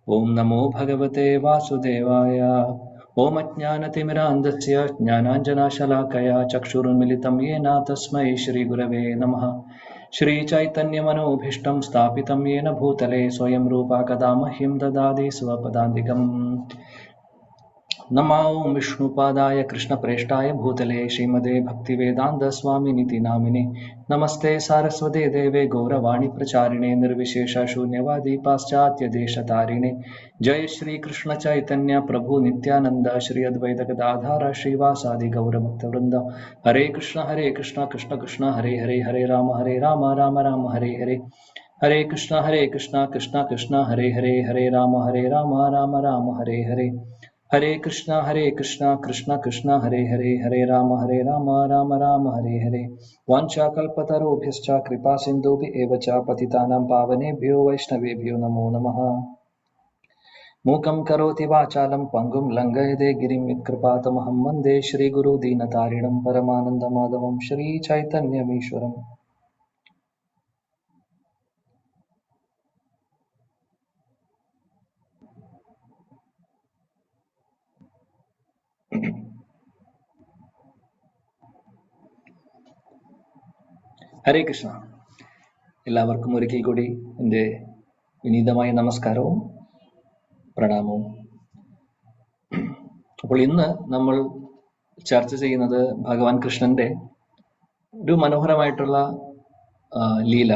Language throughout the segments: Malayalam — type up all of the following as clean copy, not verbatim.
ओम नमो भगवते वासुदेवाय। ओम अज्ञानतिमिरान्धस्य ज्ञानाञ्जनशलाकया चक्षुरुन्मिलितं येन तस्मै श्रीगुरवे नमः। श्रीचैतन्यमनोभीष्टं स्थापितं येन भूतले स्वयं रूपा कदा मह्यं ददाति स्वपदान्तिकम्। नमो विष्णुपादाय कृष्णप्रेष्ठाय भूतले श्रीमते भक्तिवेदान्त स्वामिनिति नामिने। नमस्ते सारस्वते देवे गौरवाणी प्रचारिणे निर्विशेष शून्यवादी पाश्चात्य देशतारिणे। जय श्री कृष्ण चैतन्य प्रभु नित्यानंद श्री अद्वैत गदाधर श्रीवासादि गौरभक्तवृंद। हरे कृष्ण कृष्ण कृष्ण हरे हरे, हरे राम राम राम हरे हरे। हरे कृष्ण कृष्ण कृष्ण हरे हरे, हरे राम राम राम हरे हरे। हरे कृष्ण कृष्ण कृष्ण हरे हरे, हरे राम राम राम हरे हरे। वाञ्छाकल्पतरुभ्यश्च कृपा सिन्धुभ्यः च पतितानां पावनेभ्यो वैष्णवेभ्यो नमो नमः। मूकं करोति वाचालं पङ्गुं लङ्घयते गिरिं यत्कृपातमहं वन्दे श्रीगुरु दीनतारिणं परमानन्दमाधवं श्रीचैतन्यमीश्वरम्। ഹരേ കൃഷ്ണ. എല്ലാവർക്കും ഒരിക്കൽ കൂടി എൻ്റെ വിനീതമായ നമസ്കാരവും പ്രണാമവും. അപ്പോൾ ഇന്ന് നമ്മൾ ചർച്ച ചെയ്യുന്നത് ഭഗവാൻ കൃഷ്ണന്റെ ഒരു മനോഹരമായിട്ടുള്ള ലീല.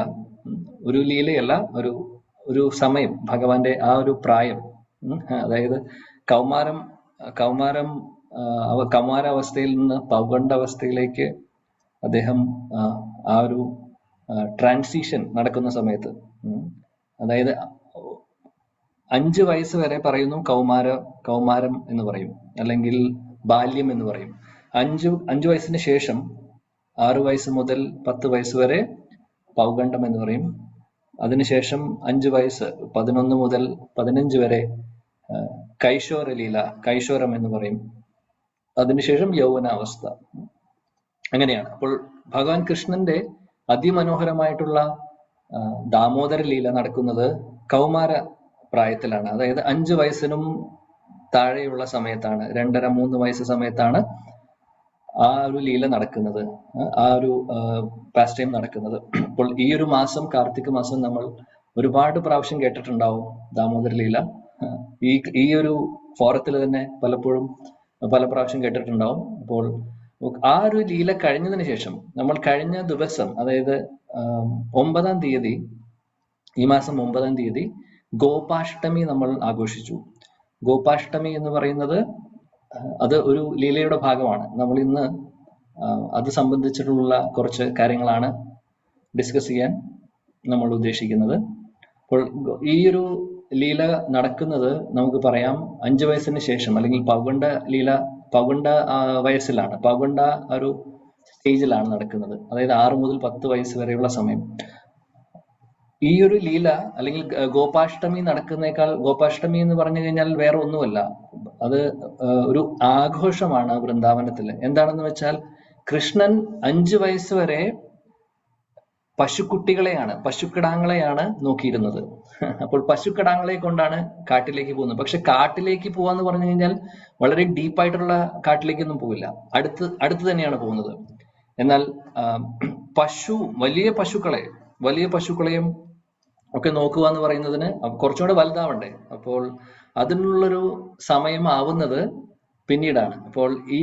ഒരു ലീലയല്ല, ഒരു സമയം, ഭഗവാന്റെ ആ ഒരു പ്രായം, അതായത് കൗമാരാവസ്ഥയിൽ നിന്ന് പൗഗണ്ഡാവസ്ഥയിലേക്ക് അദ്ദേഹം ആ ഒരു ട്രാൻസിഷൻ നടക്കുന്ന സമയത്ത്, അതായത് 5 വയസ്സ് വരെ പറയുന്നു കൗമാരം എന്ന് പറയും, അല്ലെങ്കിൽ ബാല്യം എന്ന് പറയും. 5 വയസ്സിന് ശേഷം 6 വയസ്സ് മുതൽ 10 വയസ്സ് വരെ പൗഗണ്ഡം എന്ന് പറയും. അതിനുശേഷം 5 വയസ്സ് 11 മുതൽ 15 വരെ കൈശോരം എന്ന് പറയും. അതിനുശേഷം യൗവനാവസ്ഥ. അങ്ങനെയാണ്. അപ്പോൾ ഭഗവാൻ കൃഷ്ണന്റെ അതിമനോഹരമായിട്ടുള്ള ദാമോദര ലീല നടക്കുന്നത് കൗമാര പ്രായത്തിലാണ്. അതായത് 5 വയസ്സിനും താഴെയുള്ള സമയത്താണ്, 2.5-3 വയസ്സ് സമയത്താണ് ആ ഒരു ലീല നടക്കുന്നത്, ആ ഒരു പാസ്റ്റ് ടൈം നടക്കുന്നത്. അപ്പോൾ ഈ ഒരു മാസം, കാർത്തിക മാസം, നമ്മൾ ഒരുപാട് പ്രാവശ്യം കേട്ടിട്ടുണ്ടാവും ദാമോദര ലീല. ഈ ഒരു ഫോറത്തിൽ തന്നെ പലപ്പോഴും പല പ്രാവശ്യം കേട്ടിട്ടുണ്ടാവും. അപ്പോൾ ആ ഒരു ലീല കഴിഞ്ഞതിന് ശേഷം നമ്മൾ കഴിഞ്ഞ ദിവസം, അതായത് 9-ാം തീയതി, ഈ മാസം 9-ാം തീയതി ഗോപാഷ്ടമി നമ്മൾ ആഘോഷിച്ചു. ഗോപാഷ്ടമി എന്ന് പറയുന്നത് അത് ഒരു ലീലയുടെ ഭാഗമാണ്. നമ്മൾ ഇന്ന് അത് സംബന്ധിച്ചിട്ടുള്ള കുറച്ച് കാര്യങ്ങളാണ് ഡിസ്കസ് ചെയ്യാൻ നമ്മൾ ഉദ്ദേശിക്കുന്നത്. അപ്പോൾ ഈ ഒരു ലീല നടക്കുന്നത് നമുക്ക് പറയാം 5 വയസ്സിന് ശേഷം, അല്ലെങ്കിൽ പൗഗണ്ഡ വയസ്സിലാണ്, പൗഗണ്ഡ ഒരു സ്റ്റേജിലാണ് നടക്കുന്നത്. അതായത് 6 മുതൽ 10 വയസ്സ് വരെയുള്ള സമയം. ഈ ഒരു ലീല, അല്ലെങ്കിൽ ഗോപാഷ്ടമി നടക്കുന്നേക്കാൾ, ഗോപാഷ്ടമി എന്ന് പറഞ്ഞു കഴിഞ്ഞാൽ വേറെ ഒന്നുമല്ല, അത് ഒരു ആഘോഷമാണ് വൃന്ദാവനത്തില്. എന്താണെന്ന് വെച്ചാൽ, കൃഷ്ണൻ 5 വയസ്സ് വരെ പശുക്കിടാങ്ങളെയാണ് നോക്കിയിരുന്നത്. അപ്പോൾ പശുക്കിടാങ്ങളെ കൊണ്ടാണ് കാട്ടിലേക്ക് പോകുന്നത്. പക്ഷെ കാട്ടിലേക്ക് പോവാന്ന് പറഞ്ഞു കഴിഞ്ഞാൽ വളരെ ഡീപ്പായിട്ടുള്ള കാട്ടിലേക്കൊന്നും പോവില്ല, അടുത്ത് തന്നെയാണ് പോകുന്നത്. എന്നാൽ വലിയ പശുക്കളെയും ഒക്കെ നോക്കുക എന്ന് പറയുന്നതിന് കുറച്ചുകൂടെ വലുതാവണ്ടേ. അപ്പോൾ അതിനുള്ളൊരു സമയം ആവുന്നത് പിന്നീടാണ്. അപ്പോൾ ഈ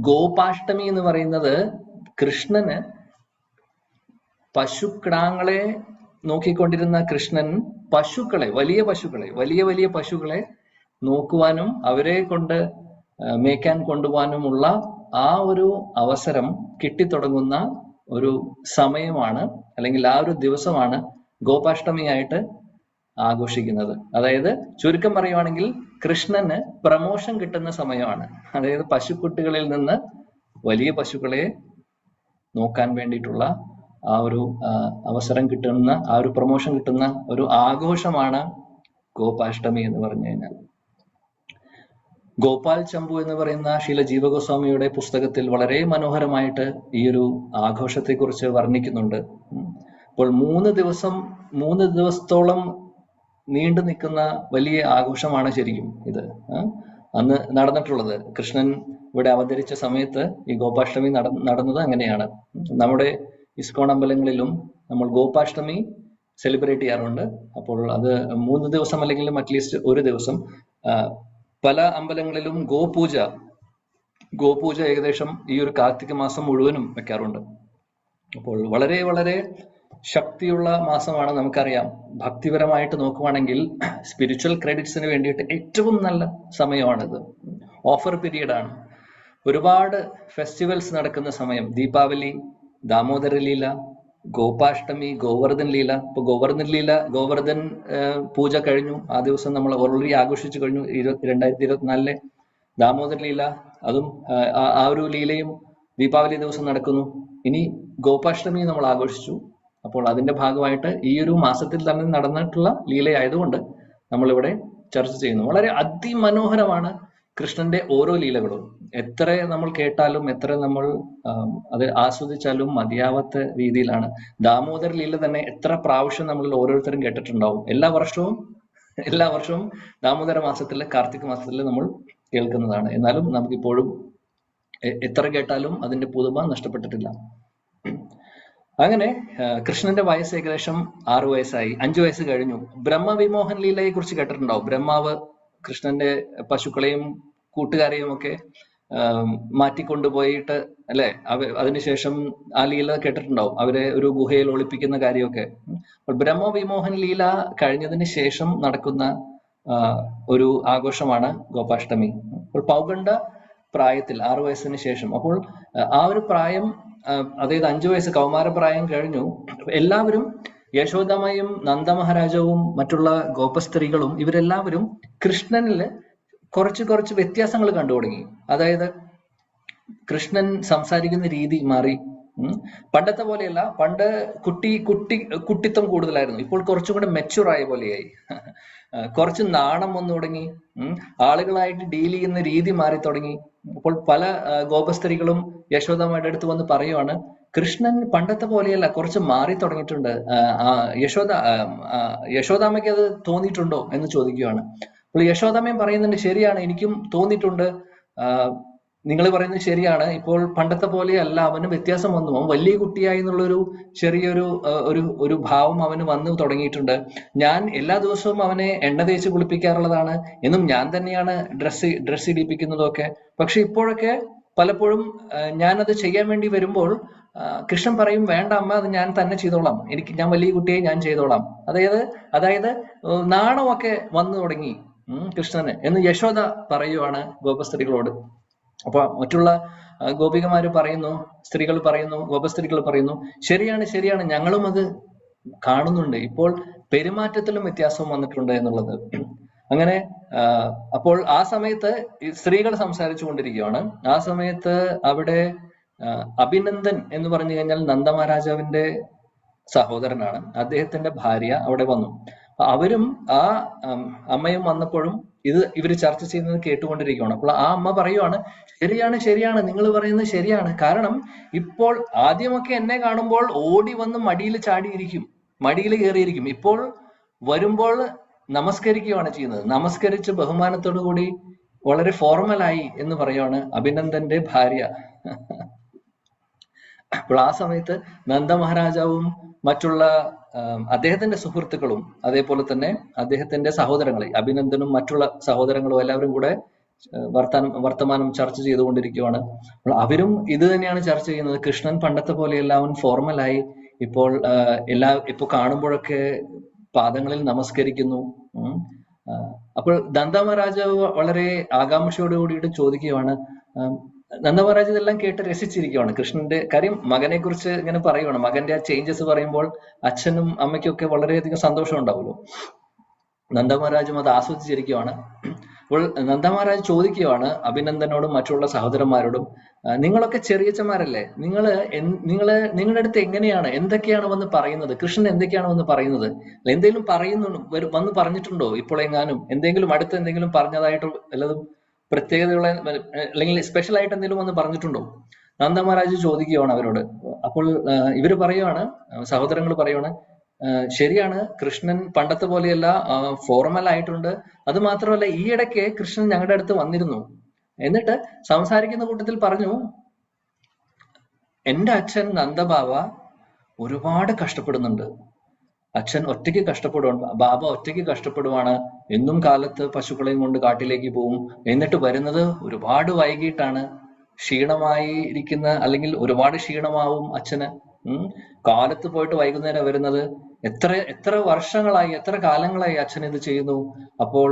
ഗോപാഷ്ടമി എന്ന് പറയുന്നത് കൃഷ്ണന്, പശുക്കിടാങ്ങളെ നോക്കിക്കൊണ്ടിരുന്ന കൃഷ്ണൻ വലിയ പശുക്കളെ നോക്കുവാനും അവരെ കൊണ്ട് മേയ്ക്കാൻ കൊണ്ടുപോകാനുമുള്ള ആ ഒരു അവസരം കിട്ടിത്തുടങ്ങുന്ന ഒരു സമയമാണ്, അല്ലെങ്കിൽ ആ ഒരു ദിവസമാണ് ഗോപാഷ്ടമിയായിട്ട് ആഘോഷിക്കുന്നത്. അതായത് ചുരുക്കം പറയുവാണെങ്കിൽ കൃഷ്ണന് പ്രമോഷൻ കിട്ടുന്ന സമയമാണ്. അതായത് പശുക്കുട്ടികളിൽ നിന്ന് വലിയ പശുക്കളെ നോക്കാൻ വേണ്ടിയിട്ടുള്ള ആ ഒരു അവസരം കിട്ടുന്ന, ആ ഒരു പ്രമോഷൻ കിട്ടുന്ന ഒരു ആഘോഷമാണ് ഗോപാഷ്ടമി എന്ന് പറഞ്ഞു കഴിഞ്ഞാൽ. ഗോപാൽ ചമ്പു എന്ന് പറയുന്ന ശ്രീല ജീവഗോസ്വാമിയുടെ പുസ്തകത്തിൽ വളരെ മനോഹരമായിട്ട് ഈ ഒരു ആഘോഷത്തെക്കുറിച്ച് വർണ്ണിക്കുന്നുണ്ട്. അപ്പോൾ 3 ദിവസത്തോളം നീണ്ടു നിൽക്കുന്ന വലിയ ആഘോഷമാണ് ശരിക്കും ഇത്. അന്ന് നടന്നിട്ടുള്ളത്. കൃഷ്ണൻ ഇവിടെ അവതരിച്ച സമയത്ത് ഈ ഗോപാഷ്ടമി നടന്നത് അങ്ങനെയാണ്. നമ്മുടെ ഇസ്കോൺ അമ്പലങ്ങളിലും നമ്മൾ ഗോപാഷ്ടമി സെലിബ്രേറ്റ് ചെയ്യാറുണ്ട്. അപ്പോൾ അത് 3 ദിവസം അല്ലെങ്കിൽ അറ്റ്ലീസ്റ്റ് ഒരു ദിവസം. പല അമ്പലങ്ങളിലും ഗോപൂജ ഏകദേശം ഈ ഒരു കാർത്തിക മാസം മുഴുവനും വെക്കാറുണ്ട്. അപ്പോൾ വളരെ വളരെ ശക്തിയുള്ള മാസമാണ്. നമുക്കറിയാം, ഭക്തിപരമായിട്ട് നോക്കുവാണെങ്കിൽ സ്പിരിച്വൽ ക്രെഡിറ്റ്സിന് വേണ്ടിയിട്ട് ഏറ്റവും നല്ല സമയമാണിത്. ഓഫർ പീരീഡ് ആണ്. ഒരുപാട് ഫെസ്റ്റിവൽസ് നടക്കുന്ന സമയം. ദീപാവലി, ദാമോദര ലീല, ഗോപാഷ്ടമി, ഗോവർദ്ധൻ ലീല. ഇപ്പൊ ഗോവർദ്ധൻ പൂജ കഴിഞ്ഞു. ആ ദിവസം നമ്മൾ ഓൾറെഡി ആഘോഷിച്ചു കഴിഞ്ഞു 2024. ദാമോദര ലീല, അതും ആ ഒരു ലീലയും ദീപാവലി ദിവസം നടക്കുന്നു. ഇനി ഗോപാഷ്ടമി നമ്മൾ ആഘോഷിച്ചു. അപ്പോൾ അതിന്റെ ഭാഗമായിട്ട് ഈ ഒരു മാസത്തിൽ തന്നെ നടന്നിട്ടുള്ള ലീലയായതുകൊണ്ട് നമ്മളിവിടെ ചർച്ച ചെയ്യുന്നു. വളരെ അതിമനോഹരമാണ് കൃഷ്ണന്റെ ഓരോ ലീലകളും. എത്ര നമ്മൾ കേട്ടാലും എത്ര നമ്മൾ അത് ആസ്വദിച്ചാലും മതിയാവാത്ത രീതിയിലാണ്. ദാമോദര ലീല തന്നെ എത്ര പ്രാവശ്യം നമ്മളിൽ ഓരോരുത്തരും കേട്ടിട്ടുണ്ടാവും. എല്ലാ വർഷവും ദാമോദര മാസത്തിലെ കാർത്തിക മാസത്തില് നമ്മൾ കേൾക്കുന്നതാണ്. എന്നാലും നമുക്കിപ്പോഴും എത്ര കേട്ടാലും അതിന്റെ പുതുമ നഷ്ടപ്പെട്ടിട്ടില്ല. അങ്ങനെ കൃഷ്ണന്റെ വയസ്സ് ഏകദേശം 6 വയസ്സായി. 5 വയസ്സ് കഴിഞ്ഞു. ബ്രഹ്മവിമോഹൻ ലീലയെ കുറിച്ച് കേട്ടിട്ടുണ്ടാവും. ബ്രഹ്മാവ് കൃഷ്ണന്റെ പശുക്കളെയും കൂട്ടുകാരെയും ഒക്കെ മാറ്റിക്കൊണ്ടുപോയിട്ട് അല്ലെ, അതിനുശേഷം ആ ലീല കേട്ടിട്ടുണ്ടാവും. അവരെ ഒരു ഗുഹയിൽ ഒളിപ്പിക്കുന്ന കാര്യമൊക്കെ. ബ്രഹ്മവിമോഹൻ ലീല കഴിഞ്ഞതിന് ശേഷം നടക്കുന്ന ഒരു ആഘോഷമാണ് ഗോപാഷ്ടമി. അപ്പോൾ പൗഗണ്ഡ പ്രായത്തിൽ 6 വയസ്സിന് ശേഷം, അപ്പോൾ ആ ഒരു പ്രായം, അതായത് 5 വയസ്സ് കൗമാരപ്രായം കഴിഞ്ഞു. എല്ലാവരും, യശോദാമ്മയും നന്ദമഹാരാജാവും മറ്റുള്ള ഗോപസ്ത്രീകളും ഇവരെല്ലാവരും കൃഷ്ണനില് കുറച്ച് വ്യത്യാസങ്ങൾ കണ്ടു തുടങ്ങി. അതായത് കൃഷ്ണൻ സംസാരിക്കുന്ന രീതി മാറി. പണ്ടത്തെ പോലെയല്ല. പണ്ട് കുട്ടിത്തം കൂടുതലായിരുന്നു. ഇപ്പോൾ കുറച്ചും കൂടെ മെച്യൂർ ആയ പോലെയായി. കുറച്ച് നാണം വന്നു തുടങ്ങി. ആളുകളായിട്ട് ഡീൽ ചെയ്യുന്ന രീതി മാറി തുടങ്ങി. അപ്പോൾ പല ഗോപസ്ത്രീകളും യശോദാമ്മയുടെ അടുത്ത് വന്ന് പറയുവാണ്, കൃഷ്ണൻ പണ്ടത്തെ പോലെയല്ല, കുറച്ച് മാറി തുടങ്ങിയിട്ടുണ്ട്. യശോദാമ്മയ്ക്ക് അത് തോന്നിയിട്ടുണ്ടോ എന്ന് ചോദിക്കുകയാണ്. അപ്പോൾ യശോദാമ്മയും പറയുന്നുണ്ട്, ശരിയാണ്, എനിക്കും തോന്നിയിട്ടുണ്ട്. നിങ്ങൾ പറയുന്നത് ശരിയാണ്. ഇപ്പോൾ പണ്ടത്തെ പോലെയല്ല, അവന് വ്യത്യാസം വന്നു. അവൻ വലിയ കുട്ടിയായി എന്നുള്ളൊരു ചെറിയൊരു ഒരു ഭാവം അവന് വന്നു തുടങ്ങിയിട്ടുണ്ട്. ഞാൻ എല്ലാ ദിവസവും അവനെ എണ്ണ തേച്ച് കുളിപ്പിക്കാറുള്ളതാണ് എന്നും ഞാൻ തന്നെയാണ് ഡ്രസ് ഇടിപ്പിക്കുന്നതൊക്കെ. പക്ഷെ ഇപ്പോഴൊക്കെ പലപ്പോഴും ഞാനത് ചെയ്യാൻ വേണ്ടി വരുമ്പോൾ കൃഷ്ണൻ പറയും, വേണ്ട അമ്മ, അത് ഞാൻ തന്നെ ചെയ്തോളാം, ഞാൻ വലിയ കുട്ടിയായി ഞാൻ ചെയ്തോളാം. അതായത് നാണമൊക്കെ വന്നു തുടങ്ങി കൃഷ്ണന് എന്ന് യശോദ പറയുവാണ് ഗോപസ്ത്രീകളോട്. അപ്പൊ മറ്റുള്ള ഗോപികമാര് പറയുന്നു, ഗോപസ്ത്രീകൾ പറയുന്നു, ശരിയാണ്, ഞങ്ങളും അത് കാണുന്നുണ്ട്. ഇപ്പോൾ പെരുമാറ്റത്തിലും വ്യത്യാസം വന്നിട്ടുണ്ട് എന്നുള്ളത്. അങ്ങനെ അപ്പോൾ ആ സമയത്ത് സ്ത്രീകൾ സംസാരിച്ചു കൊണ്ടിരിക്കുകയാണ്. ആ സമയത്ത് അവിടെ അഭിനന്ദൻ എന്ന് പറഞ്ഞു കഴിഞ്ഞാൽ നന്ദമഹാരാജാവിന്റെ സഹോദരനാണ്. അദ്ദേഹത്തിന്റെ ഭാര്യ അവിടെ വന്നു. അവരും ആ അമ്മയും വന്നപ്പോഴും ഇവര് ചർച്ച ചെയ്യുന്നത് കേട്ടുകൊണ്ടിരിക്കുകയാണ്. അപ്പോൾ ആ അമ്മ പറയുവാണ്, ശരിയാണ്, നിങ്ങൾ പറയുന്നത് ശരിയാണ്. കാരണം ഇപ്പോൾ ആദ്യമൊക്കെ എന്നെ കാണുമ്പോൾ ഓടി വന്ന് മടിയിൽ ചാടിയിരിക്കും, മടിയിൽ കയറിയിരിക്കും. ഇപ്പോൾ വരുമ്പോൾ നമസ്കരിക്കുകയാണ് ചെയ്യുന്നത്. നമസ്കരിച്ച് ബഹുമാനത്തോടു കൂടി വളരെ ഫോർമലായി എന്ന് പറയുവാണ് അഭിനന്ദന്റെ ഭാര്യ. അപ്പോൾ ആ സമയത്ത് നന്ദമഹാരാജാവും മറ്റുള്ള അദ്ദേഹത്തിന്റെ സുഹൃത്തുക്കളും അതേപോലെ തന്നെ അദ്ദേഹത്തിന്റെ സഹോദരങ്ങളെ, അഭിനന്ദനും മറ്റുള്ള സഹോദരങ്ങളും എല്ലാവരും കൂടെ വർത്തമാനം ചർച്ച ചെയ്തുകൊണ്ടിരിക്കുകയാണ്. അപ്പോൾ അവരും ഇത് തന്നെയാണ് ചർച്ച ചെയ്യുന്നത്. കൃഷ്ണൻ പണ്ടത്തെ പോലെ എല്ലാവരും ഫോർമലായി. ഇപ്പോൾ കാണുമ്പോഴൊക്കെ പാദങ്ങളിൽ നമസ്കരിക്കുന്നു. അപ്പോൾ നന്ദമഹാരാജാവ് വളരെ ആകാംക്ഷയോട് കൂടിയിട്ട് ചോദിക്കുകയാണ്. നന്ദമഹാരാജ് ഇതെല്ലാം കേട്ട് രസിച്ചിരിക്കുകയാണ്. കൃഷ്ണന്റെ കാര്യം, മകനെ കുറിച്ച് ഇങ്ങനെ പറയുവാണ്. മകന്റെ ആ ചേഞ്ചസ് പറയുമ്പോൾ അച്ഛനും അമ്മയ്ക്കും ഒക്കെ വളരെയധികം സന്തോഷം ഉണ്ടാവുമല്ലോ. നന്ദമഹാരാജും അത് ആസ്വദിച്ചിരിക്കുകയാണ്. അപ്പോൾ നന്ദമഹാരാജ് ചോദിക്കുകയാണ് അഭിനന്ദനോടും മറ്റുള്ള സഹോദരന്മാരോടും, നിങ്ങളൊക്കെ ചെറിയച്ചന്മാരല്ലേ, നിങ്ങളുടെ അടുത്ത് എന്തൊക്കെയാണ് വന്ന് പറയുന്നത്? കൃഷ്ണൻ എന്തൊക്കെയാണ് വന്ന് പറയുന്നത്? എന്തെങ്കിലും വന്ന് പറഞ്ഞിട്ടുണ്ടോ? ഇപ്പോൾ എന്തെങ്കിലും അടുത്ത് എന്തെങ്കിലും പറഞ്ഞതായിട്ട് വല്ലതും പ്രത്യേകതയുള്ള അല്ലെങ്കിൽ സ്പെഷ്യൽ ആയിട്ട് എന്തെങ്കിലും വന്ന് പറഞ്ഞിട്ടുണ്ടോ? നന്ദമഹാരാജ് ചോദിക്കുകയാണ് അവരോട്. അപ്പോൾ ഇവര് പറയുവാണ്, സഹോദരങ്ങൾ പറയുവാണ്, ശരിയാണ്, കൃഷ്ണൻ പണ്ടത്തെ പോലെയല്ല, ഫോർമൽ ആയിട്ടുണ്ട്. അത് മാത്രമല്ല, ഈ ഇടയ്ക്ക് കൃഷ്ണൻ ഞങ്ങളുടെ അടുത്ത് വന്നിരുന്നു. എന്നിട്ട് സംസാരിക്കുന്ന കൂട്ടത്തിൽ പറഞ്ഞു, എന്റെ അച്ഛൻ നന്ദബാബ ഒരുപാട് കഷ്ടപ്പെടുന്നുണ്ട്. അച്ഛൻ ഒറ്റയ്ക്ക് കഷ്ടപ്പെടുവാണ്, ബാബ ഒറ്റയ്ക്ക് കഷ്ടപ്പെടുവാണ്. എന്നും കാലത്ത് പശുക്കളെയും കൊണ്ട് കാട്ടിലേക്ക് പോവും. എന്നിട്ട് വരുന്നത് ഒരുപാട് വൈകിട്ടാണ്. ക്ഷീണമായി ഇരിക്കുന്ന, അല്ലെങ്കിൽ ഒരുപാട് ക്ഷീണമാവും അച്ഛന്. കാലത്ത് പോയിട്ട് വൈകുന്നേരം വരുന്നത്. എത്ര വർഷങ്ങളായി, എത്ര കാലങ്ങളായി അച്ഛൻ ഇത് ചെയ്യുന്നു. അപ്പോൾ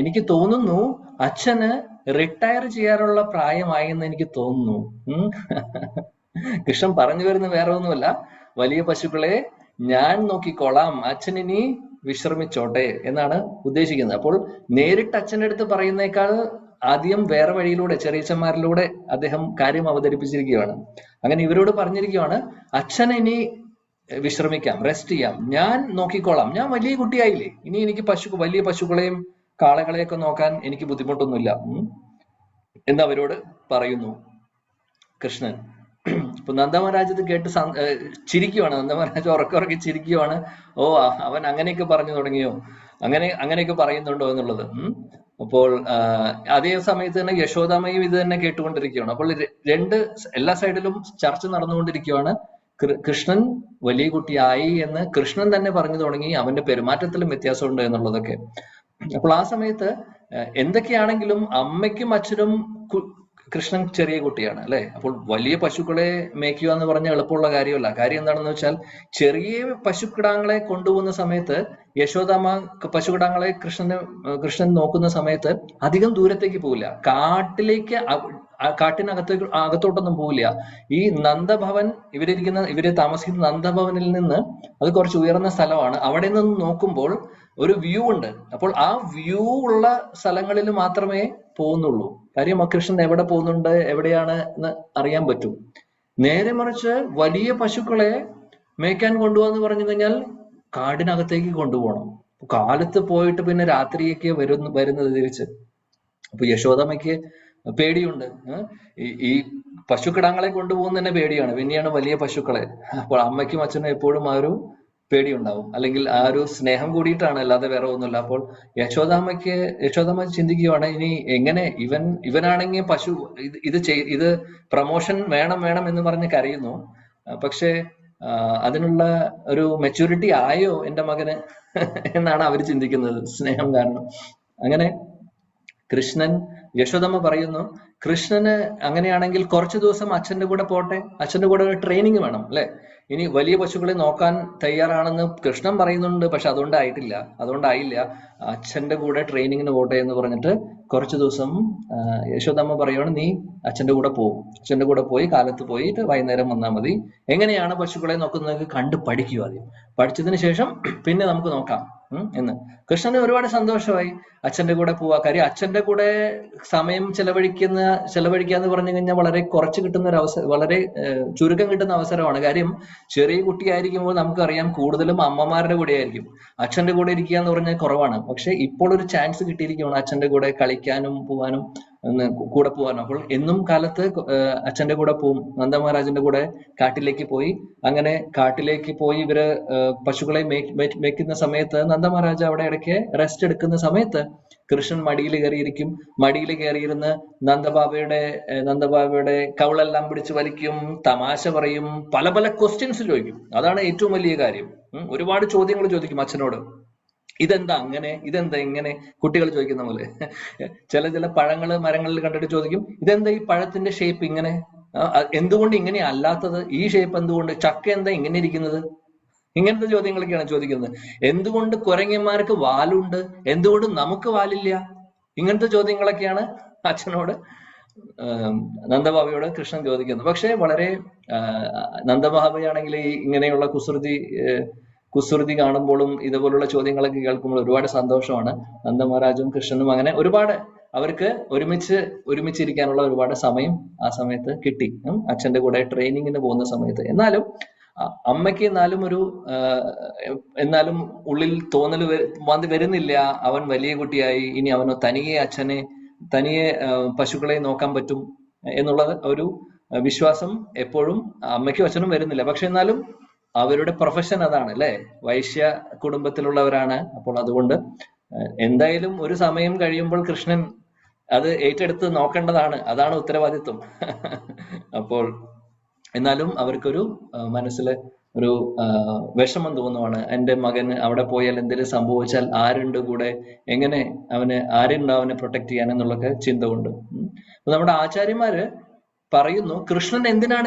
എനിക്ക് തോന്നുന്നു അച്ഛന് റിട്ടയർ ചെയ്യാനുള്ള പ്രായമായി എന്ന് എനിക്ക് തോന്നുന്നു. കൃഷ്ണൻ പറഞ്ഞു വരുന്ന വേറെ ഒന്നുമല്ല, വലിയ പശുക്കളെ ഞാൻ നോക്കിക്കോളാം, അച്ഛൻ ഇനി വിശ്രമിച്ചോട്ടെ എന്നാണ് ഉദ്ദേശിക്കുന്നത്. അപ്പോൾ നേരിട്ട് അച്ഛൻ്റെ അടുത്ത് പറയുന്നേക്കാൾ ആദ്യം വേറെ വഴിയിലൂടെ, ചെറിയച്ഛന്മാരിലൂടെ അദ്ദേഹം കാര്യം അവതരിപ്പിച്ചിരിക്കുകയാണ്. അങ്ങനെ ഇവരോട് പറഞ്ഞിരിക്കുകയാണ്, അച്ഛൻ ഇനി വിശ്രമിക്കാം, റെസ്റ്റ് ചെയ്യാം, ഞാൻ നോക്കിക്കോളാം, ഞാൻ വലിയ കുട്ടിയായില്ലേ, ഇനി എനിക്ക് വലിയ പശുക്കളെയും കാളകളെയൊക്കെ നോക്കാൻ എനിക്ക് ബുദ്ധിമുട്ടൊന്നുമില്ല എന്ന് അവരോട് പറയുന്നു കൃഷ്ണൻ. ഇപ്പൊ നന്ദമഹാരാജ് ഇത് കേട്ട് ചിരിക്കുവാണ്. നന്ദമഹാരാജ് ഉറക്കി ചിരിക്കുവാണ്. ഓ, അവൻ അങ്ങനെയൊക്കെ പറഞ്ഞു തുടങ്ങിയോ, അങ്ങനെയൊക്കെ പറയുന്നുണ്ടോ എന്നുള്ളത്. അപ്പോൾ അതേ സമയത്ത് തന്നെ യശോദാമ്മയും ഇത് തന്നെ കേട്ടുകൊണ്ടിരിക്കുകയാണ്. അപ്പോൾ എല്ലാ സൈഡിലും ചർച്ച നടന്നുകൊണ്ടിരിക്കുകയാണ്. കൃഷ്ണൻ വലിയ കുട്ടിയായി എന്ന് കൃഷ്ണൻ തന്നെ പറഞ്ഞു തുടങ്ങി. അവന്റെ പെരുമാറ്റത്തിലും വ്യത്യാസമുണ്ട് എന്നുള്ളതൊക്കെ. അപ്പോൾ ആ സമയത്ത് എന്തൊക്കെയാണെങ്കിലും അമ്മയ്ക്കും അച്ഛനും കൃഷ്ണൻ ചെറിയ കുട്ടിയാണ് അല്ലെ. അപ്പോൾ വലിയ പശുക്കളെ മേയ്ക്കുക എന്ന് പറഞ്ഞാൽ എളുപ്പമുള്ള കാര്യമല്ല. കാര്യം എന്താണെന്ന് വെച്ചാൽ, ചെറിയ പശുക്കിടാങ്ങളെ കൊണ്ടുപോകുന്ന സമയത്ത് യശോദാമ്മ പശുക്കിടാങ്ങളെ കൃഷ്ണൻ നോക്കുന്ന സമയത്ത് അധികം ദൂരത്തേക്ക് പോവില്ല. അകത്തോട്ടൊന്നും പോവില്ല. ഈ നന്ദഭവൻ, ഇവര് താമസിക്കുന്ന നന്ദഭവനിൽ നിന്ന്, അത് കുറച്ച് ഉയർന്ന സ്ഥലമാണ്. അവിടെ നിന്ന് നോക്കുമ്പോൾ ഒരു വ്യൂ ഉണ്ട്. അപ്പോൾ ആ വ്യൂ ഉള്ള സ്ഥലങ്ങളിൽ മാത്രമേ പോകുന്നുള്ളൂ. കാര്യം കൃഷ്ണൻ എവിടെ പോകുന്നുണ്ട്, എവിടെയാണ് എന്ന് അറിയാൻ പറ്റും. നേരെ മറിച്ച് വലിയ പശുക്കളെ മേയ്ക്കാൻ കൊണ്ടുപോകാന്ന് പറഞ്ഞു കഴിഞ്ഞാൽ കാടിനകത്തേക്ക് കൊണ്ടുപോകണം. കാലത്ത് പോയിട്ട് പിന്നെ രാത്രിയൊക്കെ വരുന്നത് തിരിച്ച്. അപ്പൊ യശോദമ്മയ്ക്ക് പേടിയുണ്ട്. ഈ പശുക്കിടാങ്ങളെ കൊണ്ടുപോകുന്ന തന്നെ പേടിയാണ്, പിന്നെയാണ് വലിയ പശുക്കളെ. അപ്പോൾ അമ്മയ്ക്കും അച്ഛനും എപ്പോഴും ആ ഒരു പേടിയുണ്ടാവും, അല്ലെങ്കിൽ ആ ഒരു സ്നേഹം കൂടിയിട്ടാണ്, അല്ലാതെ വേറെ ഒന്നുമില്ല. അപ്പോൾ യശോദാമ്മ ചിന്തിക്കുകയാണ്, ഇനി എങ്ങനെ ഇവനാണെങ്കിൽ ഇത് പ്രമോഷൻ വേണം എന്ന് പറഞ്ഞ് കരയുന്നു. പക്ഷെ അതിനുള്ള ഒരു മെച്യൂരിറ്റി ആയോ എന്റെ മകന് എന്നാണ് അവർ ചിന്തിക്കുന്നത്, സ്നേഹം കാരണം. അങ്ങനെ യശോദമ്മ പറയുന്നു, കൃഷ്ണന് അങ്ങനെയാണെങ്കിൽ കുറച്ചു ദിവസം അച്ഛന്റെ കൂടെ പോട്ടെ, അച്ഛന്റെ കൂടെ ഒരു ട്രെയിനിങ് വേണം അല്ലെ. ഇനി വലിയ പശുക്കളെ നോക്കാൻ തയ്യാറാണെന്ന് കൃഷ്ണൻ പറയുന്നുണ്ട്, പക്ഷെ അതുകൊണ്ടായില്ല. അച്ഛന്റെ കൂടെ ട്രെയിനിങ്ങിന് പോട്ടെ എന്ന് പറഞ്ഞിട്ട് കുറച്ചു ദിവസം യശോദമ്മ പറയുകയാണ്, നീ അച്ഛന്റെ കൂടെ പോകും, അച്ഛന്റെ കൂടെ പോയി കാലത്ത് പോയിട്ട് വൈകുന്നേരം വന്നാൽ മതി. എങ്ങനെയാണ് പശുക്കളെ നോക്കുന്നത് കണ്ട് പഠിക്കുക. ആദ്യം പഠിച്ചതിന് ശേഷം പിന്നെ നമുക്ക് നോക്കാം എന്ന്. കൃഷ്ണന് ഒരുപാട് സന്തോഷമായി അച്ഛന്റെ കൂടെ പോവാ. കാര്യം അച്ഛന്റെ കൂടെ സമയം ചെലവഴിക്കാന്ന് പറഞ്ഞു കഴിഞ്ഞാൽ വളരെ കുറച്ച് കിട്ടുന്ന ഒരു അവസരം, വളരെ ചുരുക്കം കിട്ടുന്ന അവസരമാണ്. കാര്യം ചെറിയ കുട്ടിയായിരിക്കുമ്പോൾ നമുക്കറിയാം കൂടുതലും അമ്മമാരുടെ കൂടെ ആയിരിക്കും. അച്ഛന്റെ കൂടെ ഇരിക്കുക എന്ന് പറഞ്ഞാൽ കുറവാണ്. പക്ഷെ ഇപ്പോൾ ഒരു ചാൻസ് കിട്ടിയിരിക്കുകയാണ് അച്ഛന്റെ കൂടെ കളിക്കാനും പോവാനും കൂടെ പോവാനും. അപ്പോൾ എന്നും കാലത്ത് അച്ഛന്റെ കൂടെ പോവും. നന്ദമഹാരാജന്റെ കൂടെ കാട്ടിലേക്ക് പോയി. അങ്ങനെ കാട്ടിലേക്ക് പോയി ഇവര് പശുക്കളെ മേയ്ക്കുന്ന സമയത്ത് നന്ദമഹാരാജ അവിടെ ഇടയ്ക്ക് റെസ്റ്റ് എടുക്കുന്ന സമയത്ത് കൃഷ്ണൻ മടിയിൽ കയറിയിരുന്ന് നന്ദബാബയുടെ കവിളെല്ലാം പിടിച്ച് വലിക്കും, തമാശ പറയും, പല പല ക്വസ്റ്റ്യൻസ് ചോദിക്കും. അതാണ് ഏറ്റവും വലിയ കാര്യം. ഒരുപാട് ചോദ്യങ്ങൾ ചോദിക്കും അച്ഛനോട്. ഇതെന്താ അങ്ങനെ, ഇതെന്താ ഇങ്ങനെ, കുട്ടികൾ ചോദിക്കുന്ന പോലെ. ചില മരങ്ങളിൽ കണ്ടിട്ട് ചോദിക്കും, ഇതെന്താ ഈ പഴത്തിന്റെ ഷേപ്പ് ഇങ്ങനെ, എന്തുകൊണ്ട് ഇങ്ങനെ അല്ലാത്തത്, ഈ ഷേപ്പ് എന്തുകൊണ്ട്, ചക്ക എന്താ ഇങ്ങനെ ഇരിക്കുന്നത്, ഇങ്ങനത്തെ ചോദ്യങ്ങളൊക്കെയാണ് ചോദിക്കുന്നത്. എന്തുകൊണ്ട് കുരങ്ങന്മാർക്ക് വാലുണ്ട്, എന്തുകൊണ്ട് നമുക്ക് വാലില്ല, ഇങ്ങനത്തെ ചോദ്യങ്ങളൊക്കെയാണ് അച്ഛനോട് നന്ദബാബയോട് കൃഷ്ണൻ ചോദിക്കുന്നത്. പക്ഷെ വളരെ നന്ദബാബയാണെങ്കിൽ ഇങ്ങനെയുള്ള കുസൃതി കാണുമ്പോഴും ഇതുപോലുള്ള ചോദ്യങ്ങളൊക്കെ കേൾക്കുമ്പോൾ ഒരുപാട് സന്തോഷമാണ്. നന്ദമഹാരാജും കൃഷ്ണനും അങ്ങനെ ഒരുപാട് അവർക്ക് ഒരുമിച്ചിരിക്കാനുള്ള ഒരുപാട് സമയം ആ സമയത്ത് കിട്ടി, അച്ഛന്റെ കൂടെ ട്രെയിനിങ്ങിന് പോകുന്ന സമയത്ത്. എന്നാലും അമ്മയ്ക്ക് എന്നാലും ഉള്ളിൽ തോന്നൽ വരുന്നില്ല, അവൻ വലിയ കുട്ടിയായി, ഇനി അവന് തനിയെ പശുക്കളെ നോക്കാൻ പറ്റും എന്നുള്ള ഒരു വിശ്വാസം എപ്പോഴും അമ്മയ്ക്കും അച്ഛനും വരുന്നില്ല. പക്ഷെ എന്നാലും അവരുടെ പ്രൊഫഷൻ അതാണ് അല്ലെ, വൈശ്യ കുടുംബത്തിലുള്ളവരാണ്. അപ്പോൾ അതുകൊണ്ട് എന്തായാലും ഒരു സമയം കഴിയുമ്പോൾ കൃഷ്ണൻ അത് ഏറ്റെടുത്ത് നോക്കേണ്ടതാണ്, അതാണ് ഉത്തരവാദിത്വം. അപ്പോൾ എന്നാലും അവർക്കൊരു മനസ്സിൽ ഒരു വിഷമം തോന്നുവാണ്. എൻ്റെ മകന് അവിടെ പോയാൽ എന്തെങ്കിലും സംഭവിച്ചാൽ ആരുണ്ട് കൂടെ, എങ്ങനെ ആരുണ്ട് അവനെ പ്രൊട്ടക്ട് ചെയ്യാൻ എന്നുള്ളൊക്കെ ചിന്ത കൊണ്ട് നമ്മുടെ ആചാര്യന്മാര് പറയുന്നു, കൃഷ്ണൻ എന്തിനാണ്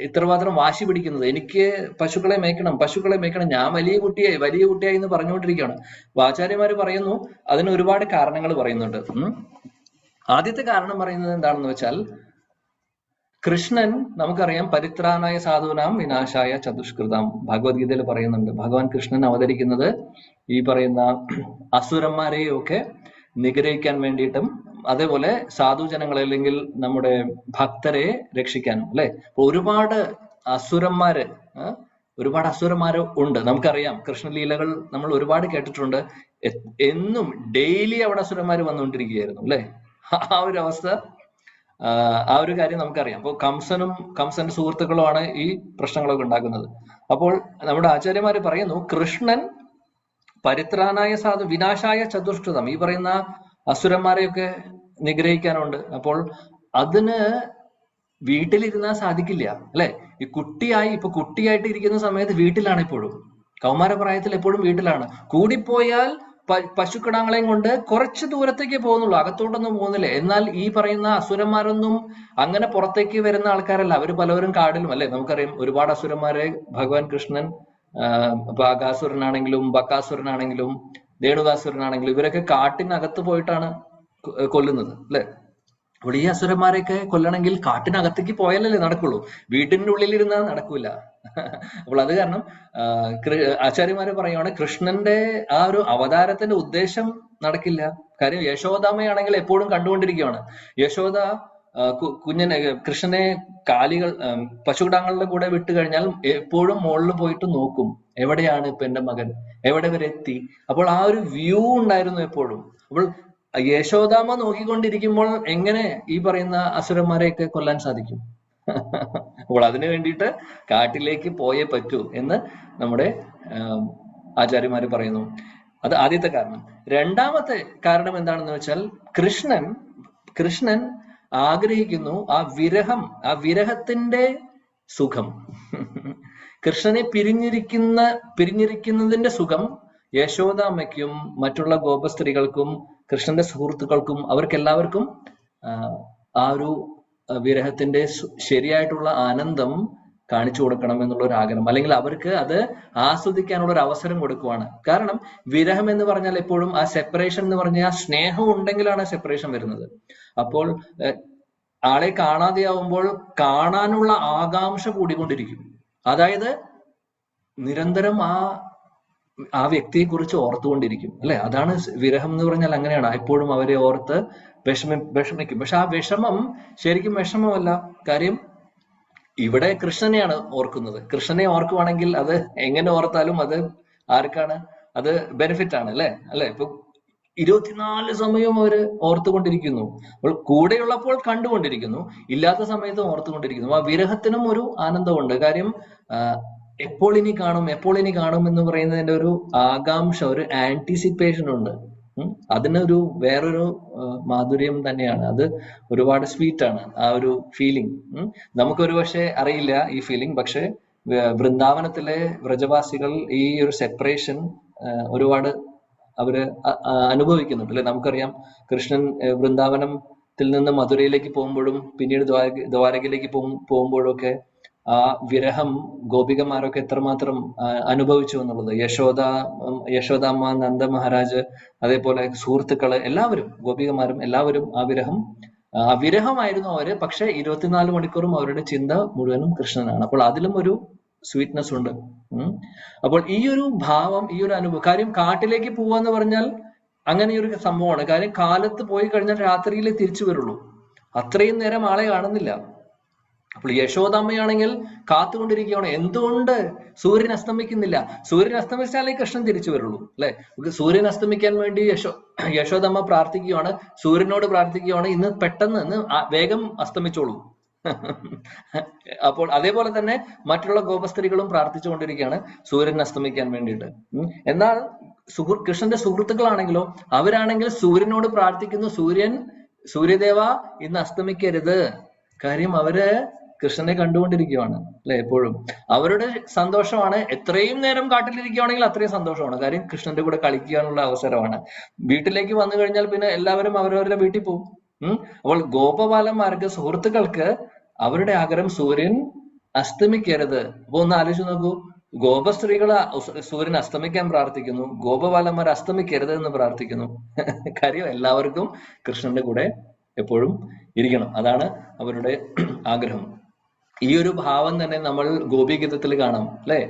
ഇത്രമാത്രം വാശി പിടിക്കുന്നത്? എനിക്ക് പശുക്കളെ മേയ്ക്കണം, ഞാൻ വലിയ കുട്ടിയായി എന്ന് പറഞ്ഞുകൊണ്ടിരിക്കുകയാണ്. ആചാര്യന്മാര് പറയുന്നു അതിന് ഒരുപാട് കാരണങ്ങൾ പറയുന്നുണ്ട്. ആദ്യത്തെ കാരണം പറയുന്നത് എന്താണെന്ന് വെച്ചാൽ, കൃഷ്ണൻ നമുക്കറിയാം പരിത്രാണായ സാധൂനാം വിനാശായ ചതുഷ്കൃതം ഭഗവത്ഗീതയിൽ പറയുന്നുണ്ട്. ഭഗവാൻ കൃഷ്ണൻ അവതരിക്കുന്നത് ഈ പറയുന്ന അസുരന്മാരെയൊക്കെ നിഗ്രഹിക്കാൻ വേണ്ടിയിട്ടും അതേപോലെ സാധുജനങ്ങളെ അല്ലെങ്കിൽ നമ്മുടെ ഭക്തരെ രക്ഷിക്കാനും അല്ലെ. ഒരുപാട് അസുരന്മാര് ഉണ്ട്. നമുക്കറിയാം കൃഷ്ണലീലകൾ നമ്മൾ ഒരുപാട് കേട്ടിട്ടുണ്ട്. എന്നും ഡെയിലി അവിടെ അസുരന്മാര് വന്നുകൊണ്ടിരിക്കുകയായിരുന്നു അല്ലെ. ആ ഒരു അവസ്ഥ, ആ ഒരു കാര്യം നമുക്കറിയാം. അപ്പോൾ കംസന്റെ സുഹൃത്തുക്കളുമാണ് ഈ പ്രശ്നങ്ങളൊക്കെ ഉണ്ടാക്കുന്നത്. അപ്പോൾ നമ്മുടെ ആചാര്യന്മാര് പറയുന്നു, കൃഷ്ണൻ പരിത്രാണായ സാധു വിനാശായ ചതുഷ്കൃതം, ഈ പറയുന്ന അസുരന്മാരെയൊക്കെ നിഗ്രഹിക്കാനുണ്ട്. അപ്പോൾ അതിന് വീട്ടിലിരുന്നാൽ സാധിക്കില്ല അല്ലെ. ഈ കുട്ടിയായിട്ട് ഇരിക്കുന്ന സമയത്ത് വീട്ടിലാണ് എപ്പോഴും, കൗമാരപ്രായത്തിൽ എപ്പോഴും വീട്ടിലാണ്. കൂടിപ്പോയാൽ പശുക്കിടാങ്ങളെയും കൊണ്ട് കുറച്ച് ദൂരത്തേക്ക് പോകുന്നുള്ളൂ, അകത്തോട്ടൊന്നും പോകുന്നില്ല. എന്നാൽ ഈ പറയുന്ന അസുരന്മാരൊന്നും അങ്ങനെ പുറത്തേക്ക് വരുന്ന ആൾക്കാരല്ല. അവര് പലവരും കാടിലും അല്ലെ. നമുക്കറിയാം ഒരുപാട് അസുരന്മാരെ ഭഗവാൻ കൃഷ്ണൻ ബാഗാസുരനാണെങ്കിലും ബക്കാസുരനാണെങ്കിലും ദേണുകാസുരനാണെങ്കിലും ഇവരൊക്കെ കാട്ടിനകത്ത് പോയിട്ടാണ് കൊല്ലുന്നത് അല്ലെ. അപ്പോൾ ഈ അസുരന്മാരെയൊക്കെ കൊല്ലണമെങ്കിൽ കാട്ടിനകത്തേക്ക് പോയാലല്ലേ നടക്കുള്ളൂ, വീട്ടിന്റെ ഉള്ളിലിരുന്നാൽ നടക്കൂല. അപ്പോൾ അത് കാരണം ആചാര്യന്മാര് പറയുവാണ്, കൃഷ്ണന്റെ ആ ഒരു അവതാരത്തിന്റെ ഉദ്ദേശം നടക്കില്ല. കാര്യം യശോദാമ്മയാണെങ്കിൽ എപ്പോഴും കണ്ടുകൊണ്ടിരിക്കുകയാണ്. യശോദ കൃഷ്ണനെ പശുകിടാങ്ങളുടെ കൂടെ വിട്ടു കഴിഞ്ഞാൽ എപ്പോഴും മുകളിൽ പോയിട്ട് നോക്കും, എവിടെയാണ് ഇപ്പൊ എന്റെ മകൻ, എവിടെ വരെ എത്തി. അപ്പോൾ ആ ഒരു വ്യൂ ഉണ്ടായിരുന്നു എപ്പോഴും. അപ്പോൾ യശോദാമ്മ നോക്കിക്കൊണ്ടിരിക്കുമ്പോൾ എങ്ങനെ ഈ പറയുന്ന അസുരന്മാരെയൊക്കെ കൊല്ലാൻ സാധിക്കും? അപ്പോൾ അതിനു വേണ്ടിയിട്ട് കാട്ടിലേക്ക് പോയേ പറ്റൂ എന്ന് നമ്മുടെ ആചാര്യന്മാര് പറയുന്നു. അത് ആദ്യത്തെ കാരണം. രണ്ടാമത്തെ കാരണം എന്താണെന്ന് വെച്ചാൽ, കൃഷ്ണൻ ആഗ്രഹിക്കുന്നു ആ വിരഹത്തിന്റെ സുഖം. കൃഷ്ണനെ പിരിഞ്ഞിരിക്കുന്നതിന്റെ സുഖം യശോദാമ്മയ്ക്കും മറ്റുള്ള ഗോപസ്ത്രീകൾക്കും കൃഷ്ണന്റെ സുഹൃത്തുക്കൾക്കും അവർക്കെല്ലാവർക്കും ആ ഒരു വിരഹത്തിന്റെ ശരിയായിട്ടുള്ള ആനന്ദം കാണിച്ചു കൊടുക്കണം എന്നുള്ള ഒരു ആഗ്രഹം, അല്ലെങ്കിൽ അവർക്ക് അത് ആസ്വദിക്കാനുള്ള ഒരു അവസരം കൊടുക്കുവാണ്. കാരണം വിരഹം എന്ന് പറഞ്ഞാൽ എപ്പോഴും ആ സെപ്പറേഷൻ എന്ന് പറഞ്ഞാൽ ആ സ്നേഹം ഉണ്ടെങ്കിലാണ് സെപ്പറേഷൻ വരുന്നത്. അപ്പോൾ ആളെ കാണാതെയാവുമ്പോൾ കാണാനുള്ള ആകാംക്ഷ കൂടിക്കൊണ്ടിരിക്കും. അതായത് നിരന്തരം ആ വ്യക്തിയെ കുറിച്ച് ഓർത്തുകൊണ്ടിരിക്കും അല്ലെ. അതാണ് വിരഹം എന്ന് പറഞ്ഞാൽ അങ്ങനെയാണ്, എപ്പോഴും അവരെ ഓർത്ത് വിഷമിക്കും. പക്ഷെ ആ വിഷമം ശരിക്കും വിഷമമല്ല. കാര്യം ഇവിടെ കൃഷ്ണനെയാണ് ഓർക്കുന്നത്. കൃഷ്ണനെ ഓർക്കുവാണെങ്കിൽ അത് എങ്ങനെ ഓർത്താലും അത് ആർക്കാണ് അത് ബെനിഫിറ്റ് ആണ് അല്ലെ. ഇപ്പൊ 24 സമയവും അവര് ഓർത്തുകൊണ്ടിരിക്കുന്നു. അപ്പോൾ കൂടെയുള്ളപ്പോൾ കണ്ടുകൊണ്ടിരിക്കുന്നു, ഇല്ലാത്ത സമയത്തും ഓർത്തുകൊണ്ടിരിക്കുന്നു. ആ വിരഹത്തിനും ഒരു ആനന്ദമുണ്ട്. കാര്യം എപ്പോൾ ഇനി കാണും എന്ന് പറയുന്നതിന്റെ ഒരു ആകാംക്ഷ, ഒരു ആന്റിസിപ്പേഷൻ ഉണ്ട്. അതിനൊരു വേറൊരു മാധുര്യം തന്നെയാണ്. അത് ഒരുപാട് സ്വീറ്റ് ആണ് ആ ഒരു ഫീലിംഗ്. നമുക്കൊരു പക്ഷെ അറിയില്ല ഈ ഫീലിംഗ്, പക്ഷെ വൃന്ദാവനത്തിലെ വ്രജവാസികൾ ഈ ഒരു സെപ്പറേഷൻ ഒരുപാട് അവര് അനുഭവിക്കുന്നുണ്ട് അല്ലെ. നമുക്കറിയാം കൃഷ്ണൻ വൃന്ദാവനത്തിൽ നിന്ന് മധുരയിലേക്ക് പോകുമ്പോഴും പിന്നീട് ദ്വാരകയിലേക്ക് പോകുമ്പോഴും ഒക്കെ ആ വിരഹം ഗോപികമാരൊക്കെ എത്രമാത്രം അനുഭവിച്ചു എന്നുള്ളത്. യശോദാമ്മ, നന്ദ മഹാരാജ്, അതേപോലെ സുഹൃത്തുക്കള്, എല്ലാവരും ഗോപികമാരും എല്ലാവരും ആ വിരഹമായിരുന്നു അവര്. പക്ഷെ 24 മണിക്കൂറും അവരുടെ ചിന്ത മുഴുവനും കൃഷ്ണനാണ്. അപ്പോൾ അതിലും ഒരു സ്വീറ്റ്നെസ് ഉണ്ട്. അപ്പോൾ ഈ ഒരു ഭാവം, ഈ ഒരു അനുഭവം, കാര്യം കാട്ടിലേക്ക് പോവാന്ന് പറഞ്ഞാൽ അങ്ങനെ ഒരു സംഭവമാണ്. കാര്യം കാലത്ത് പോയി കഴിഞ്ഞാൽ രാത്രിയിലേ തിരിച്ചു വരുള്ളൂ, അത്രയും നേരം ആളെ കാണുന്നില്ല. അപ്പോൾ യശോദാമ്മയാണെങ്കിൽ കാത്തുകൊണ്ടിരിക്കുകയാണ്, എന്തുകൊണ്ട് സൂര്യൻ അസ്തമിക്കുന്നില്ല? സൂര്യൻ അസ്തമിച്ചാലേ കൃഷ്ണൻ തിരിച്ചു വരുള്ളൂ അല്ലെ. സൂര്യൻ അസ്തമിക്കാൻ വേണ്ടി യശോദാമ്മ പ്രാർത്ഥിക്കുകയാണ്, സൂര്യനോട് പ്രാർത്ഥിക്കുകയാണ്, ഇന്ന് വേഗം അസ്തമിച്ചോളൂ, അപ്പോൾ അതേപോലെ തന്നെ മറ്റുള്ള ഗോപസ്ത്രീകളും പ്രാർത്ഥിച്ചുകൊണ്ടിരിക്കുകയാണ് സൂര്യൻ അസ്തമിക്കാൻ വേണ്ടിയിട്ട്. എന്നാൽ കൃഷ്ണന്റെ സുഹൃത്തുക്കളാണെങ്കിലോ അവരാണെങ്കിൽ സൂര്യനോട് പ്രാർത്ഥിക്കുന്നു, സൂര്യദേവ ഇന്ന് അസ്തമിക്കരുത്. കാര്യം അവര് കൃഷ്ണനെ കണ്ടുകൊണ്ടിരിക്കുകയാണ് അല്ലെ എപ്പോഴും. അവരുടെ സന്തോഷമാണ്, എത്രയും നേരം കാട്ടിലിരിക്കുകയാണെങ്കിൽ അത്രയും സന്തോഷമാണ്. കാര്യം കൃഷ്ണന്റെ കൂടെ കളിക്കാനുള്ള അവസരമാണ്. വീട്ടിലേക്ക് വന്നു കഴിഞ്ഞാൽ പിന്നെ എല്ലാവരും അവരവരുടെ വീട്ടിൽ പോകും. അപ്പോൾ ഗോപബാലന്മാർക്ക്, സുഹൃത്തുക്കൾക്ക് അവരുടെ ആഗ്രഹം സൂര്യൻ അസ്തമിക്കരുത്. അപ്പൊ ഒന്ന് ആലോചിച്ച് നോക്കൂ, ഗോപസ്ത്രീകള് സൂര്യൻ അസ്തമിക്കാൻ പ്രാർത്ഥിക്കുന്നു, ഗോപബാലന്മാർ അസ്തമിക്കരുത് എന്ന് പ്രാർത്ഥിക്കുന്നു. കാര്യം എല്ലാവർക്കും കൃഷ്ണന്റെ കൂടെ എപ്പോഴും ഇരിക്കണം, അതാണ് അവരുടെ ആഗ്രഹം. ഈ ഒരു ഭാവം തന്നെ നമ്മൾ ഗോപീഗീതത്തിൽ കാണാം അല്ലെ.